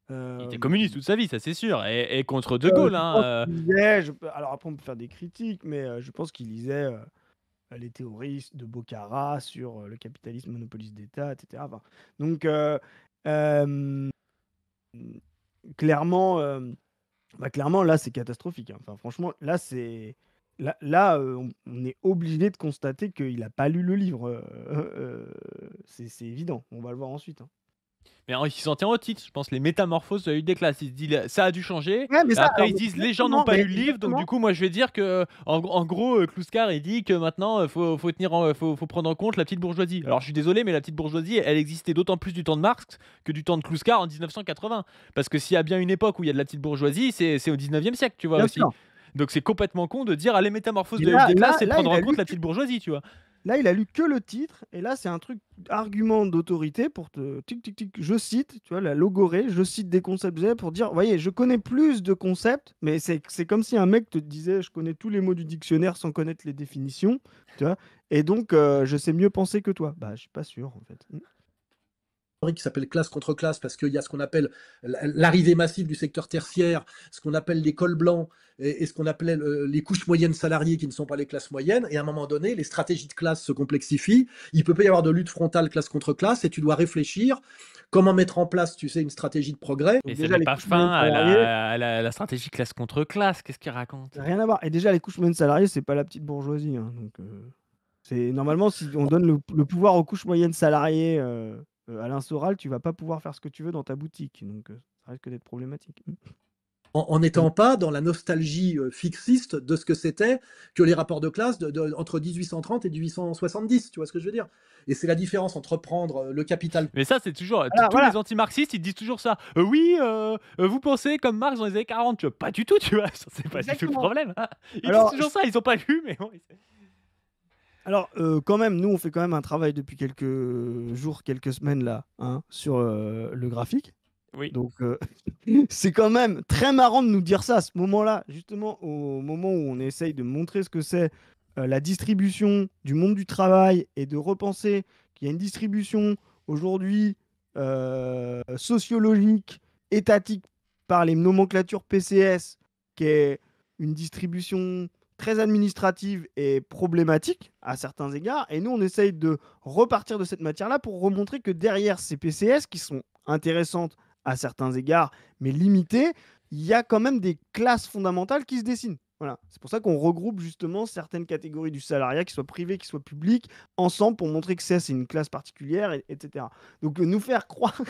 Il était euh, communiste toute sa vie, ça c'est sûr, et contre De Gaulle, je hein. pense qu'il lisait, alors après on peut faire des critiques, mais je pense qu'il lisait les théories de Bocara sur le capitalisme monopoliste d'État, etc. Enfin, donc, euh, clairement, clairement, là, c'est catastrophique, hein. Enfin, franchement, là, on est obligé de constater qu'il n'a pas lu le livre. C'est évident. On va le voir ensuite, hein. Mais il s'en tient au titre, je pense, les métamorphoses de la lutte des classes. Il se dit, ça a dû changer. Ouais, mais Et ça, après, alors, ils mais disent, les gens n'ont exactement, pas mais lu le livre. Donc, exactement. du coup, moi, je vais dire que, en gros, Kluskar, il dit que maintenant, il faut prendre en compte la petite bourgeoisie. Alors, je suis désolé, mais la petite bourgeoisie, elle existait d'autant plus du temps de Marx que du temps de Kluskar en 1980. Parce que s'il y a bien une époque où il y a de la petite bourgeoisie, c'est au 19e siècle, tu vois, Bien aussi. sûr. Donc, c'est complètement con de dire, les métamorphoses Et de la lutte là, des classes, là, c'est là, prendre il en a compte lu la que, petite bourgeoisie, tu vois. là, il a lu que le titre, et là, c'est un truc argument d'autorité pour te tic tic tic. Je cite, tu vois, la logorée, je cite des concepts pour dire, voyez, je connais plus de concepts, mais c'est comme si un mec te disait, je connais tous les mots du dictionnaire sans connaître les définitions, tu vois, et donc je sais mieux penser que toi. Bah, je suis pas sûr, en fait. Qui s'appelle classe contre classe, parce qu'il y a ce qu'on appelle l'arrivée massive du secteur tertiaire, ce qu'on appelle les cols blancs et ce qu'on appelait les couches moyennes salariées qui ne sont pas les classes moyennes. Et à un moment donné, les stratégies de classe se complexifient. Il peut pas y avoir de lutte frontale classe contre classe et tu dois réfléchir comment mettre en place, tu sais, une stratégie de progrès. Mais Donc ça déjà, met les pas couches moyennes fin à salariées, la stratégie classe contre classe. Qu'est-ce qu'il raconte? rien à voir. Et déjà, les couches moyennes salariées, c'est pas la petite bourgeoisie, hein, donc c'est normalement, si on donne le pouvoir aux couches moyennes salariées, Alain Soral, tu vas pas pouvoir faire ce que tu veux dans ta boutique, donc ça risque d'être problématique. En n'étant pas dans la nostalgie fixiste de ce que c'était que les rapports de classe entre 1830 et 1870, tu vois ce que je veux dire? Et c'est la différence entre prendre le capital. Mais ça, c'est toujours. Voilà, Tous voilà. les anti-marxistes, ils disent toujours ça. Oui, vous pensez comme Marx dans les années 40. Tu vois, pas du tout, tu vois. Ça, c'est pas du tout le Exactement. problème, hein. Ils Alors, disent toujours ça, ils ont pas lu, mais bon. Alors, quand même, nous, on fait quand même un travail depuis quelques jours, quelques semaines là, hein, sur le graphique. Oui. Donc, c'est quand même très marrant de nous dire ça à ce moment-là, justement au moment où on essaye de montrer ce que c'est la distribution du monde du travail et de repenser qu'il y a une distribution aujourd'hui sociologique, étatique, par les nomenclatures PCS, qui est une distribution très administrative et problématique à certains égards. Et nous, on essaye de repartir de cette matière-là pour remontrer que derrière ces PCS, qui sont intéressantes à certains égards, mais limitées, il y a quand même des classes fondamentales qui se dessinent. Voilà. C'est pour ça qu'on regroupe justement certaines catégories du salariat, qu'ils soient privés, qu'ils soient publics, ensemble pour montrer que c'est une classe particulière, etc. Donc nous faire croire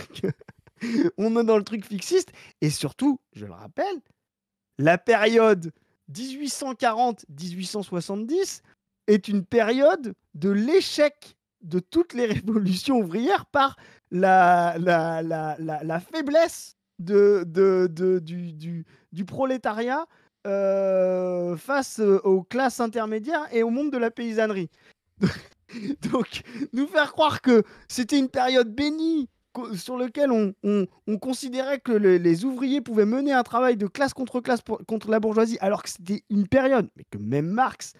qu'on est dans le truc fixiste, et surtout, je le rappelle, la période 1840-1870 est une période de l'échec de toutes les révolutions ouvrières par la faiblesse du prolétariat face aux classes intermédiaires et au monde de la paysannerie. Donc, nous faire croire que c'était une période bénie sur laquelle on considérait que les ouvriers pouvaient mener un travail de classe contre la bourgeoisie, alors que c'était une période, mais que même Marx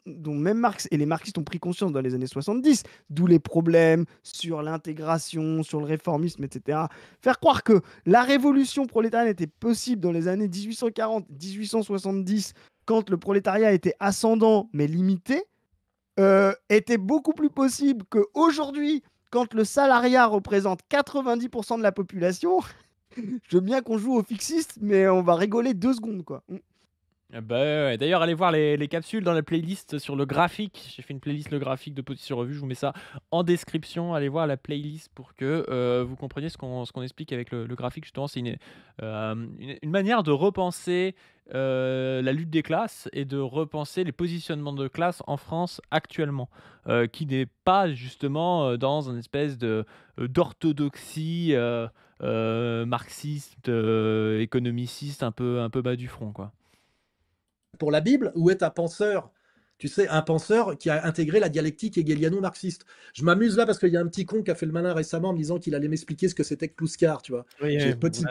dont même Marx et les marxistes ont pris conscience dans les années 70, d'où les problèmes sur l'intégration, sur le réformisme, etc. Faire croire que la révolution prolétarienne était possible dans les années 1840-1870, quand le prolétariat était ascendant mais limité, était beaucoup plus possible qu'aujourd'hui, quand le salariat représente 90% de la population. Je veux bien qu'on joue au fixiste, mais on va rigoler 2 secondes, quoi. Bah, ouais. D'ailleurs, allez voir les capsules dans la playlist sur le graphique. J'ai fait une playlist le graphique de Position Revue. Je vous mets ça en description. Allez voir la playlist pour que vous compreniez ce qu'on explique avec le graphique. Justement, c'est une manière de repenser la lutte des classes et de repenser les positionnements de classe en France actuellement, qui n'est pas justement dans une espèce d'orthodoxie marxiste, économiciste un peu bas du front, quoi. Pour la Bible, où est un penseur, tu sais, un penseur qui a intégré la dialectique hegeliano-marxiste. Je m'amuse là parce qu'il y a un petit con qui a fait le malin récemment en me disant qu'il allait m'expliquer ce que c'était que Kluskar, tu vois. Oui, J'ai oui, petit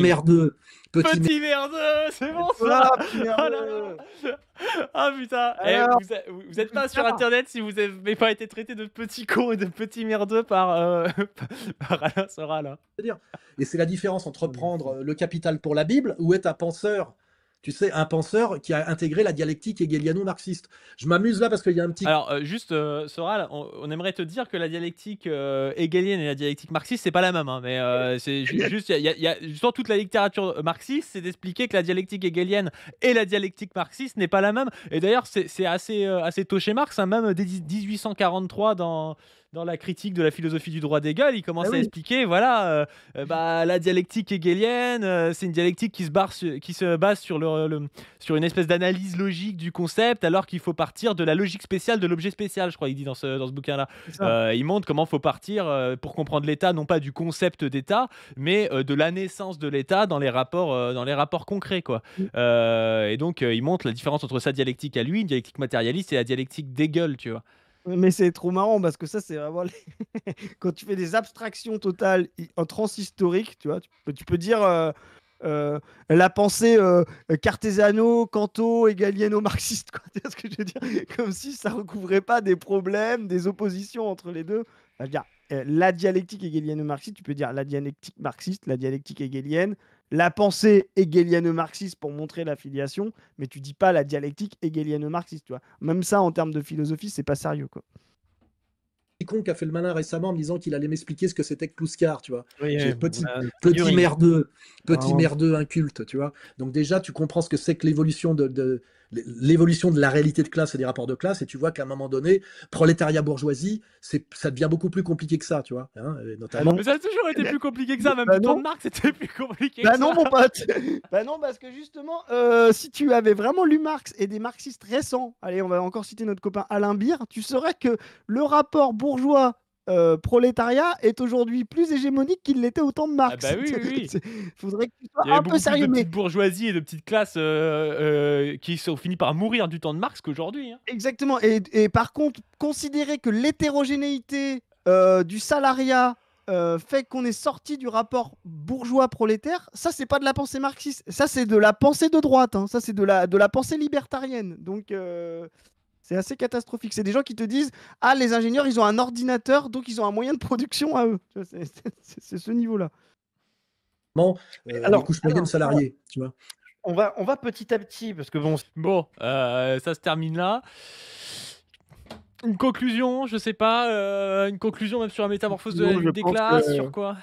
merdeux. Petit merdeux, c'est bon ça. Voilà, petit Oh là merdeux. là. Ah putain. Alors, Vous êtes pas sur internet si vous n'avez pas été traité de petit con et de petit merdeux par par Alain Soral. Et c'est la différence entre prendre le Capital pour la Bible, où est un penseur, tu sais, un penseur qui a intégré la dialectique hegeliano-marxiste. Je m'amuse là parce qu'il y a un petit... Alors, juste, Soral, on aimerait te dire que la dialectique hegelienne et la dialectique marxiste, c'est pas la même, hein, mais c'est juste, il y a justement toute la littérature marxiste, c'est d'expliquer que la dialectique hegelienne et la dialectique marxiste n'est pas la même. Et d'ailleurs, c'est assez tôt chez Marx, hein, même dès 1843 dans la critique de la philosophie du droit d'Hegel, il commence à expliquer, voilà, la dialectique hegelienne, c'est une dialectique qui se base sur une espèce d'analyse logique du concept, alors qu'il faut partir de la logique spéciale de l'objet spécial, je crois, il dit dans ce bouquin-là. Il montre comment il faut partir pour comprendre l'État, non pas du concept d'État, mais de la naissance de l'État dans les rapports concrets, quoi. Et donc, il montre la différence entre sa dialectique à lui, une dialectique matérialiste, et la dialectique d'Hegel, tu vois. Mais c'est trop marrant parce que ça, c'est vraiment quand tu fais des abstractions totales en transhistorique, tu vois, tu peux dire la pensée cartésano, canto, hegeliano-marxiste, quoi. Tu vois ce que je veux dire? Comme si ça recouvrait pas des problèmes, des oppositions entre les deux. Je veux dire, la dialectique hegeliano-marxiste, tu peux dire la dialectique marxiste, la dialectique hegelienne, la pensée hegeliano-marxiste pour montrer l'affiliation, mais tu dis pas la dialectique hegeliano-marxiste, tu vois. Même ça, en termes de philosophie, c'est pas sérieux, quoi. con qui a fait le malin récemment en me disant qu'il allait m'expliquer ce que c'était que Kluskar, tu vois. J'ai petit merdeux inculte, tu vois. Donc déjà, tu comprends ce que c'est que l'évolution de la réalité de classe et des rapports de classe, et tu vois qu'à un moment donné, prolétariat-bourgeoisie, ça devient beaucoup plus compliqué que ça, tu vois. Hein, notamment... Mais ça a toujours été plus compliqué que ça, même du temps de Marx, c'était plus compliqué que ça. Non, mon pote. Non, parce que justement, si tu avais vraiment lu Marx et des marxistes récents, allez, on va encore citer notre copain Alain Beer, tu saurais que le rapport bourgeois prolétariat est aujourd'hui plus hégémonique qu'il l'était au temps de Marx. Ah bah oui. Faudrait que tu sois un peu sérieux. Il y a beaucoup plus de petites bourgeoisies et de petites classes qui sont finies par mourir du temps de Marx qu'aujourd'hui. Hein. Exactement. Et par contre, considérer que l'hétérogénéité du salariat fait qu'on est sorti du rapport bourgeois-prolétaire, ça, c'est pas de la pensée marxiste. Ça, c'est de la pensée de droite. Hein. Ça, c'est de la pensée libertarienne. Donc... c'est assez catastrophique. C'est des gens qui te disent « Ah, les ingénieurs, ils ont un ordinateur, donc ils ont un moyen de production à eux. » C'est ce niveau-là. les Alors, couches moyennes salariées, tu vois. On va petit à petit, parce que bon, Bon, ça se termine là. Une conclusion, je sais pas, une conclusion même sur la métamorphose de la Conclusion, lutte des classes, sur quoi?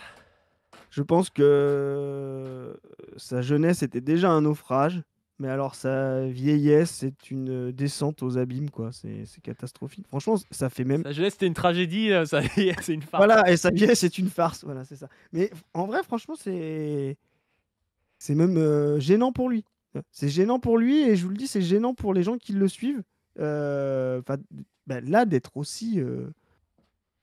Je pense que sa jeunesse était déjà un naufrage, mais alors sa vieillesse, c'est une descente aux abîmes, quoi. C'est catastrophique. Franchement, ça fait même. Sa jeunesse, c'était une tragédie, c'est une farce. Voilà, et sa vieillesse, c'est une farce. Voilà, c'est ça. Mais en vrai, franchement, c'est même gênant pour lui. C'est gênant pour lui, et je vous le dis, c'est gênant pour les gens qui le suivent. Enfin, là, d'être aussi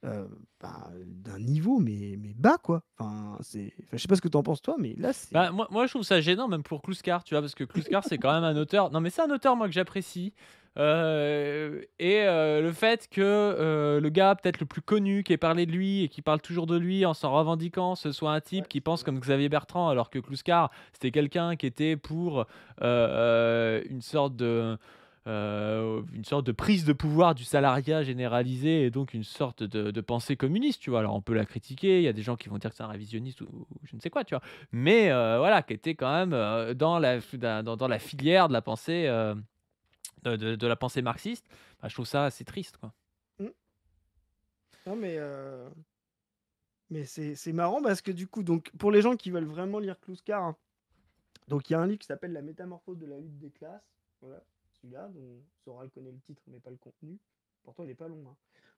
d'un niveau mais bas, quoi. Enfin, je sais pas ce que t'en penses, toi, mais là, c'est. Bah, moi, je trouve ça gênant, même pour Kluskar, tu vois, parce que Kluskar, c'est quand même un auteur. Non, mais c'est un auteur, moi, que j'apprécie. Le fait que le gars, peut-être le plus connu, qui ait parlé de lui et qui parle toujours de lui en s'en revendiquant, ce soit un type qui pense comme Xavier Bertrand, alors que Kluskar, c'était quelqu'un qui était pour une sorte de prise de pouvoir du salariat généralisé et donc une sorte de pensée communiste, tu vois. Alors on peut la critiquer, il y a des gens qui vont dire que c'est un révisionniste ou je ne sais quoi, tu vois. Mais voilà, qui était quand même dans la filière de la pensée, de la pensée marxiste. Bah, je trouve ça assez triste, quoi. Non, mais c'est marrant parce que du coup, donc, pour les gens qui veulent vraiment lire Kluskar, hein, donc il y a un livre qui s'appelle La métamorphose de la lutte des classes. Voilà, celui-là, dont Soral connaît le titre mais pas le contenu. Pourtant, il n'est pas long, hein.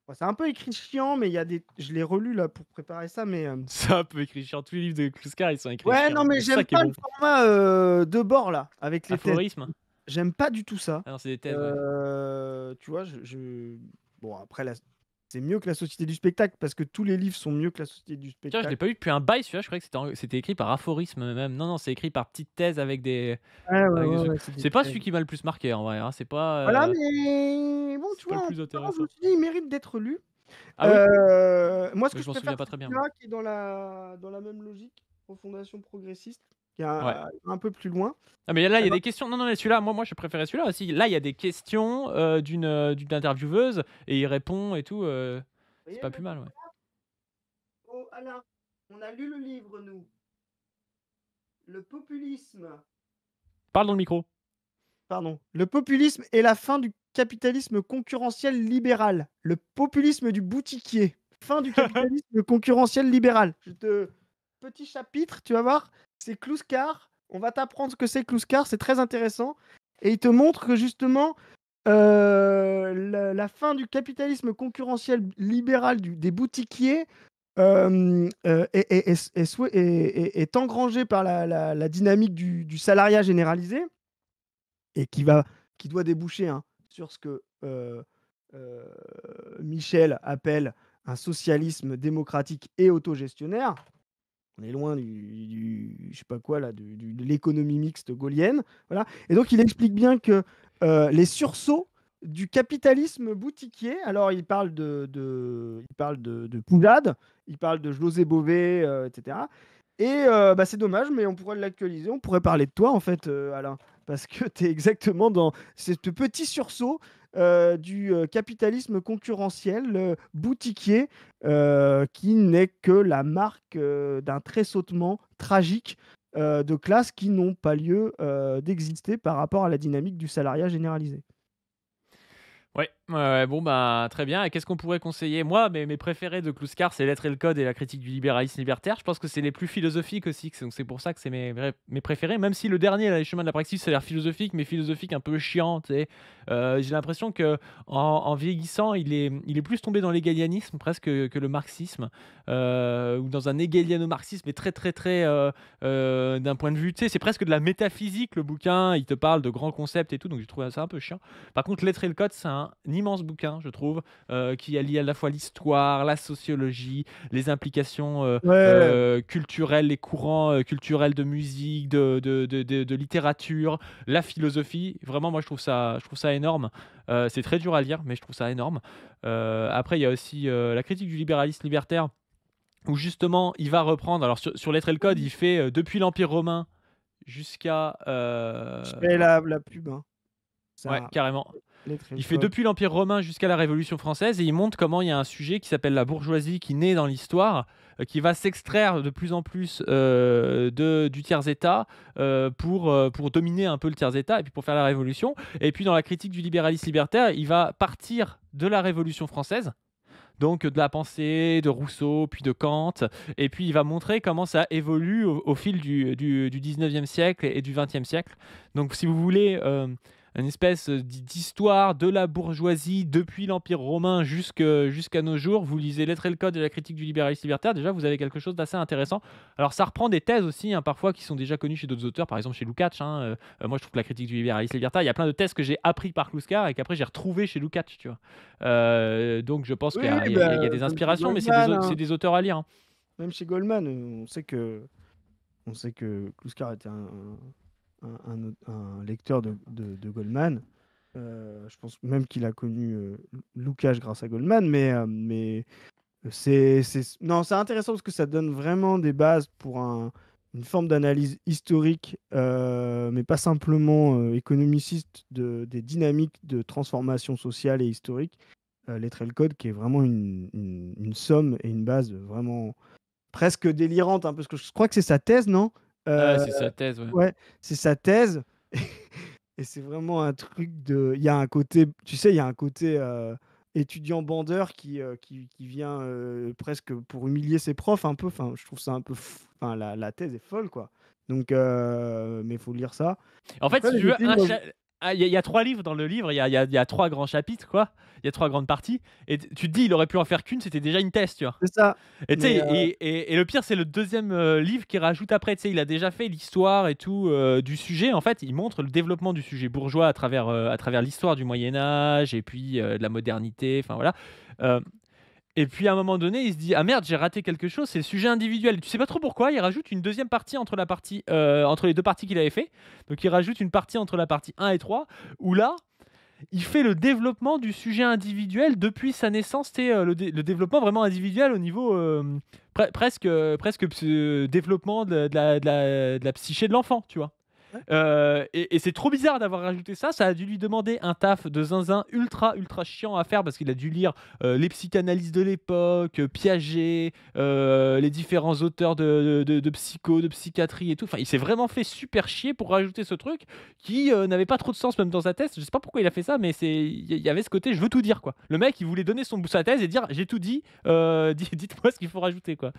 Bon, c'est un peu écrit chiant, mais il y a des. Je l'ai relu là pour préparer ça, mais. C'est un peu écrit chiant. Tous les livres de Kluskar, ils sont écrits Ouais, chiants. non, mais C'est ça j'aime qui est pas bon. le format de bord là, avec les thèses. Aphorisme. J'aime pas du tout ça. Ah non, c'est des thèses, ouais. Tu vois, bon, après, c'est mieux que la Société du spectacle parce que tous les livres sont mieux que la Société du Tiens, je spectacle. l'ai pas eu depuis un bail, celui-là. Je croyais que c'était écrit par aphorisme même. Non, c'est écrit par petite thèse avec des. Ouais, avec des trucs. ouais, c'est des C'est pas thèses. celui qui m'a le plus marqué en vrai, hein. C'est pas. Voilà, mais bon, tu c'est pas vois, le plus je me intéressant. suis dit, il mérite d'être lu. Ah oui? Moi, ce Mais que je m'en je souviens préfère, pas c'est très bien. celui-là qui est dans la même logique, refondation progressiste, qui est Ouais. un peu plus loin. Ah mais là il y a Alors- des questions. Non, mais celui-là, moi je préférais celui-là aussi. Là il y a des questions d'une intervieweuse et il répond et tout. Vous C'est voyez, pas plus mal, ouais. Oh, Alain, on a lu le livre, nous. Le populisme. Parle dans le micro. Pardon. Le populisme est la fin du capitalisme concurrentiel libéral. Le populisme du boutiquier. Fin du capitalisme concurrentiel libéral. Petit chapitre, tu vas voir, c'est Kluskar. On va t'apprendre ce que c'est Kluskar, c'est très intéressant. Et il te montre que justement, la fin du capitalisme concurrentiel libéral des boutiquiers est engrangée par la dynamique du salariat généralisé et qui doit déboucher sur ce que Michel appelle un socialisme démocratique et autogestionnaire. On est loin je sais pas quoi là, de l'économie mixte gaulienne, voilà. Et donc il explique bien que les sursauts du capitalisme boutiquier. Alors il parle de Poujade, il parle de José Bové, etc. Et c'est dommage, mais on pourrait l'actualiser. On pourrait parler de toi, en fait, Alain. Parce que tu es exactement dans ce petit sursaut du capitalisme concurrentiel boutiquier qui n'est que la marque d'un tressautement tragique de classes qui n'ont pas lieu d'exister par rapport à la dynamique du salariat généralisé. Ouais, bon bah très bien. Et qu'est-ce qu'on pourrait conseiller? Moi, mes préférés de Kluskar, c'est L'être et le code et la critique du libéralisme libertaire. Je pense que c'est les plus philosophiques aussi, donc c'est pour ça que c'est mes préférés. Même si le dernier, là, Les chemins de la praxis, ça a l'air philosophique, mais philosophique un peu chiant. Tu sais. J'ai l'impression que en vieillissant, il est plus tombé dans l'hégalianisme presque que le marxisme, ou dans un hégaliano-marxisme, mais très très très d'un point de vue. Tu sais, c'est presque de la métaphysique le bouquin. Il te parle de grands concepts et tout, donc j'ai trouvé ça un peu chiant. Par contre, L'être et le code, c'est un immense bouquin, je trouve, qui allie à la fois l'histoire, la sociologie, les implications culturelles, les courants culturels de musique, de littérature, la philosophie. Vraiment, moi, je trouve ça énorme. C'est très dur à lire, mais je trouve ça énorme. Après, il y a aussi la critique du libéralisme libertaire, où justement, il va reprendre. Alors, sur L'être et le code, il fait depuis l'Empire romain jusqu'à. Je fais la pub. Ouais, carrément. Il fait code. depuis l'Empire romain jusqu'à la Révolution française et il montre comment il y a un sujet qui s'appelle la bourgeoisie qui naît dans l'histoire qui va s'extraire de plus en plus du tiers-état pour dominer un peu le tiers-état et puis pour faire la révolution. Et puis dans la critique du libéralisme libertaire, il va partir de la Révolution française, donc de la pensée de Rousseau, puis de Kant, et puis il va montrer comment ça évolue au fil du 19e siècle et du 20e siècle. Donc si vous voulez une espèce d'histoire de la bourgeoisie depuis l'Empire romain jusqu'à nos jours, vous lisez L'être et le code de la critique du libéralisme libertaire, déjà vous avez quelque chose d'assez intéressant. Alors ça reprend des thèses aussi, parfois qui sont déjà connues chez d'autres auteurs, par exemple chez Lukács. Moi je trouve que la critique du libéralisme libertaire, il y a plein de thèses que j'ai appris par Kluskar et qu'après j'ai retrouvé chez Lukács, tu vois. Donc je pense qu'il y a, Oui, il y a- il y a bah, des comme chez inspirations, mais Goldman, c'est hein. des auteurs à lire. Même chez Goldman, on sait que Kluskar était un lecteur de Goldman. Je pense même qu'il a connu Lukács grâce à Goldman, mais non, c'est intéressant parce que ça donne vraiment des bases pour une forme d'analyse historique, mais pas simplement économiciste, des dynamiques de transformation sociale et historique. L'être et le code, qui est vraiment une somme et une base vraiment presque délirante, hein, parce que je crois que c'est sa thèse, non? C'est sa thèse, ouais. Ouais, c'est sa thèse. Et c'est vraiment un truc de. Il y a un côté, tu sais, il y a un côté étudiant bandeur qui vient presque pour humilier ses profs un peu. Enfin, je trouve ça un peu. Enfin, la thèse est folle, quoi. Donc, mais il faut lire ça. En fait, Après, si les tu veux, meetings, moi, il y a 3 livres dans le livre, il y a 3 grands chapitres, quoi. Il y a 3 grandes parties. Et tu te dis, il aurait pu en faire qu'une, c'était déjà une thèse, tu vois. c'est ça. Et tu sais, Mais et le pire, c'est le deuxième livre qu'il rajoute après. Tu sais, il a déjà fait l'histoire et tout du sujet. En fait, il montre le développement du sujet bourgeois à travers l'histoire du Moyen-Âge et puis de la modernité. Enfin voilà. Euh, et puis à un moment donné, il se dit ah merde, j'ai raté quelque chose, c'est le sujet individuel. Tu sais pas trop pourquoi, il rajoute une deuxième partie entre les deux parties qu'il avait fait. Donc il rajoute une partie entre la partie 1 et 3 où là, il fait le développement du sujet individuel depuis sa naissance, le développement vraiment individuel au niveau presque développement de la psyché de l'enfant, tu vois. ouais. Et c'est trop bizarre d'avoir rajouté ça. Ça a dû lui demander un taf de zinzin ultra chiant à faire parce qu'il a dû lire les psychanalystes de l'époque, Piaget, les différents auteurs de psycho, de psychiatrie et tout. Enfin, il s'est vraiment fait super chier pour rajouter ce truc qui n'avait pas trop de sens même dans sa thèse. Je sais pas pourquoi il a fait ça, mais il y avait ce côté je veux tout dire, quoi. Le mec, il voulait donner sa thèse et dire j'ai tout dit, dites-moi ce qu'il faut rajouter, quoi.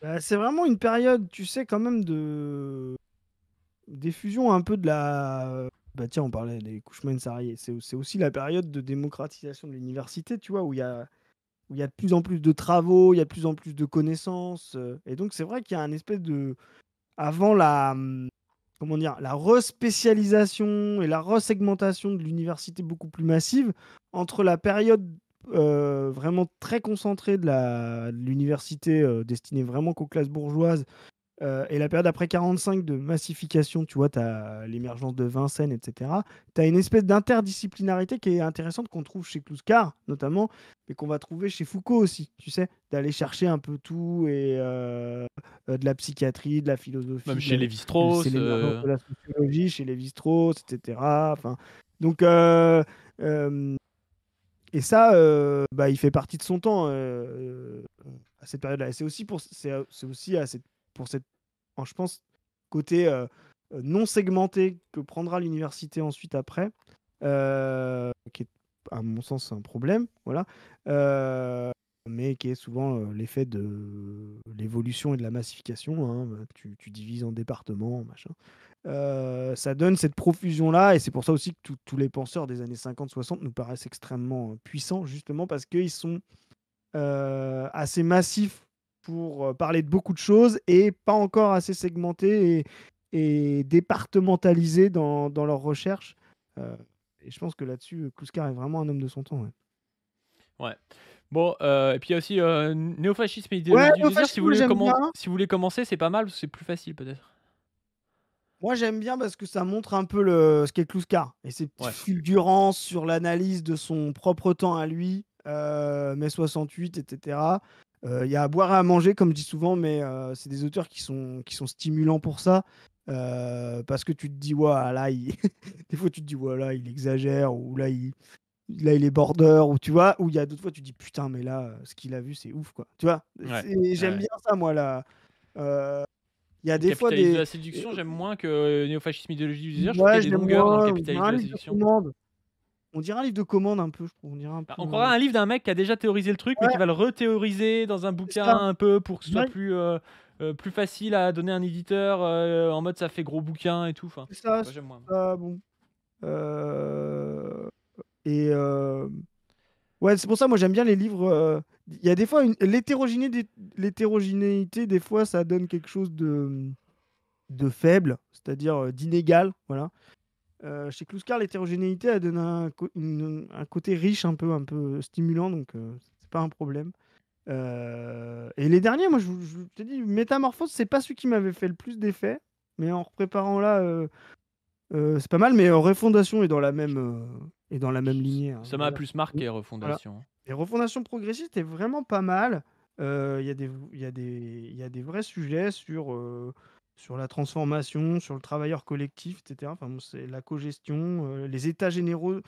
Bah, c'est vraiment une période, tu sais, quand même de diffusion un peu de la. Bah tiens, on parlait des Cushman-Sarrier. C'est aussi la période de démocratisation de l'université, tu vois, où il y a de plus en plus de travaux, il y a de plus en plus de connaissances. Et donc, c'est vrai qu'il y a un espèce de. Avant comment dire, la respécialisation et la resegmentation de l'université beaucoup plus massive, entre la période vraiment très concentrée de l'université destinée vraiment qu'aux classes bourgeoises et la période après 45 de massification, tu vois, tu as l'émergence de Vincennes, etc. Tu as une espèce d'interdisciplinarité qui est intéressante qu'on trouve chez Kluskar, notamment, mais qu'on va trouver chez Foucault aussi, tu sais, d'aller chercher un peu tout et de la psychiatrie, de la philosophie, Même chez c'est Lévi-Strauss. l'émergence de la sociologie chez Lévi-Strauss, etc. Enfin, donc, et ça, bah, il fait partie de son temps à cette période-là. Et c'est aussi pour cette, je pense, côté non segmenté que prendra l'université ensuite après, qui est, à mon sens, un problème, voilà, mais qui est souvent l'effet de l'évolution et de la massification, hein. Tu divises en départements, machin. Ça donne cette profusion-là, et c'est pour ça aussi que tous les penseurs des années 50-60 nous paraissent extrêmement puissants, justement parce qu'ils sont assez massifs pour parler de beaucoup de choses et pas encore assez segmentés et départementalisés dans leurs recherches. Et je pense que là-dessus, Kluskar est vraiment un homme de son temps. Ouais. Ouais. Bon, et puis il y a aussi néofascisme et Ouais, idéologie du désir. néofascisme, j'aime bien. Si vous voulez commencer, c'est pas mal, c'est plus facile peut-être. Moi, j'aime bien parce que ça montre un peu ce qu'est Kluskar et ses petites Ouais. fulgurances sur l'analyse de son propre temps à lui, mai 68, etc. Il y a à boire et à manger, comme je dis souvent, mais c'est des auteurs qui sont stimulants pour ça. Parce que tu te dis, ouais, là, des fois, tu te dis, voilà, il exagère, ou là, là il est border, ou tu vois, où il y a d'autres fois tu dis putain, mais là, ce qu'il a vu, c'est ouf, quoi. Tu vois? Ouais, J'aime ouais. bien ça, moi, là. Il y a Le des fois capitalisme de des. la séduction, j'aime moins que néofascisme idéologie du désir. Je trouve qu'il y Ouais, a des j'aime longueurs dans le moins. On dirait capitalisme un de la livre de séduction. commande. On dirait un livre de commande un peu, je trouve. On dirait un Bah, peu. on croirait un livre d'un mec qui a déjà théorisé le truc, mais Ouais, qui va le rethéoriser dans un c'est bouquin ça. un peu pour que ce soit Ouais, plus facile à donner à un éditeur en mode ça fait gros bouquin et tout. Enfin, c'est ça. moi j'aime moins. Bon. Euh, Et ouais, c'est pour ça, moi j'aime bien les livres. Il y a des fois l'hétérogénéité, des fois, ça donne quelque chose de faible, c'est-à-dire d'inégal. Voilà. Chez Kluskar, l'hétérogénéité, elle donne un côté riche, un peu stimulant, donc c'est pas un problème. Et les derniers, moi je t'ai dit, Métamorphose, c'est pas celui qui m'avait fait le plus d'effet, mais en repréparant là, c'est pas mal, mais Refondation est dans la même lignée, hein, Ça m'a voilà. plus marqué, Voilà. Refondation. Et Refondation progressiste est vraiment pas mal. Il y a des vrais sujets sur la transformation, sur le travailleur collectif, etc. Enfin, bon, c'est la cogestion, les états généraux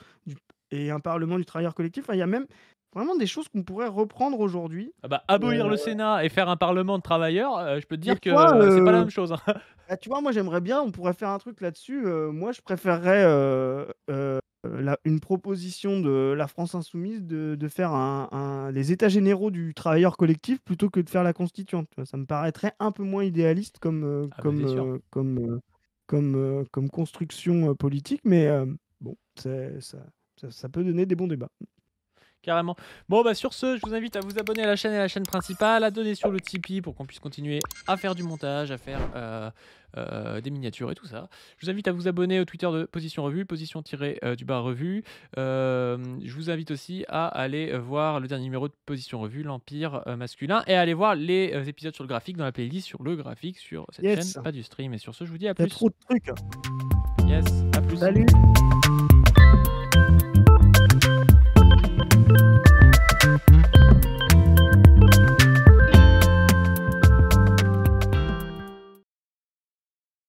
et un parlement du travailleur collectif. Enfin, il y a même vraiment des choses qu'on pourrait reprendre aujourd'hui. Ah bah, abolir Euh, le Sénat et faire un parlement de travailleurs, je peux te et dire toi, que c'est pas la même chose, hein. bah, tu vois, moi j'aimerais bien, on pourrait faire un truc là-dessus. Moi, je préférerais une proposition de la France Insoumise de faire les états généraux du travailleur collectif plutôt que de faire la constituante. Tu vois. Ça me paraîtrait un peu moins idéaliste Ah bah c'est sûr. comme construction politique, mais bon, ça peut donner des bons débats. Carrément. Bon, bah sur ce, je vous invite à vous abonner à la chaîne et à la chaîne principale, à donner sur le Tipeee pour qu'on puisse continuer à faire du montage, à faire des miniatures et tout ça. Je vous invite à vous abonner au Twitter de Position Revue, position-du-bas revue. Je vous invite aussi à aller voir le dernier numéro de Position Revue, l'Empire masculin, et à aller voir les épisodes sur le graphique dans la playlist sur le graphique sur cette chaîne, Yes, pas du stream. Et sur ce, je vous dis à il y a plus. trop de trucs. Yes, à plus. Salut!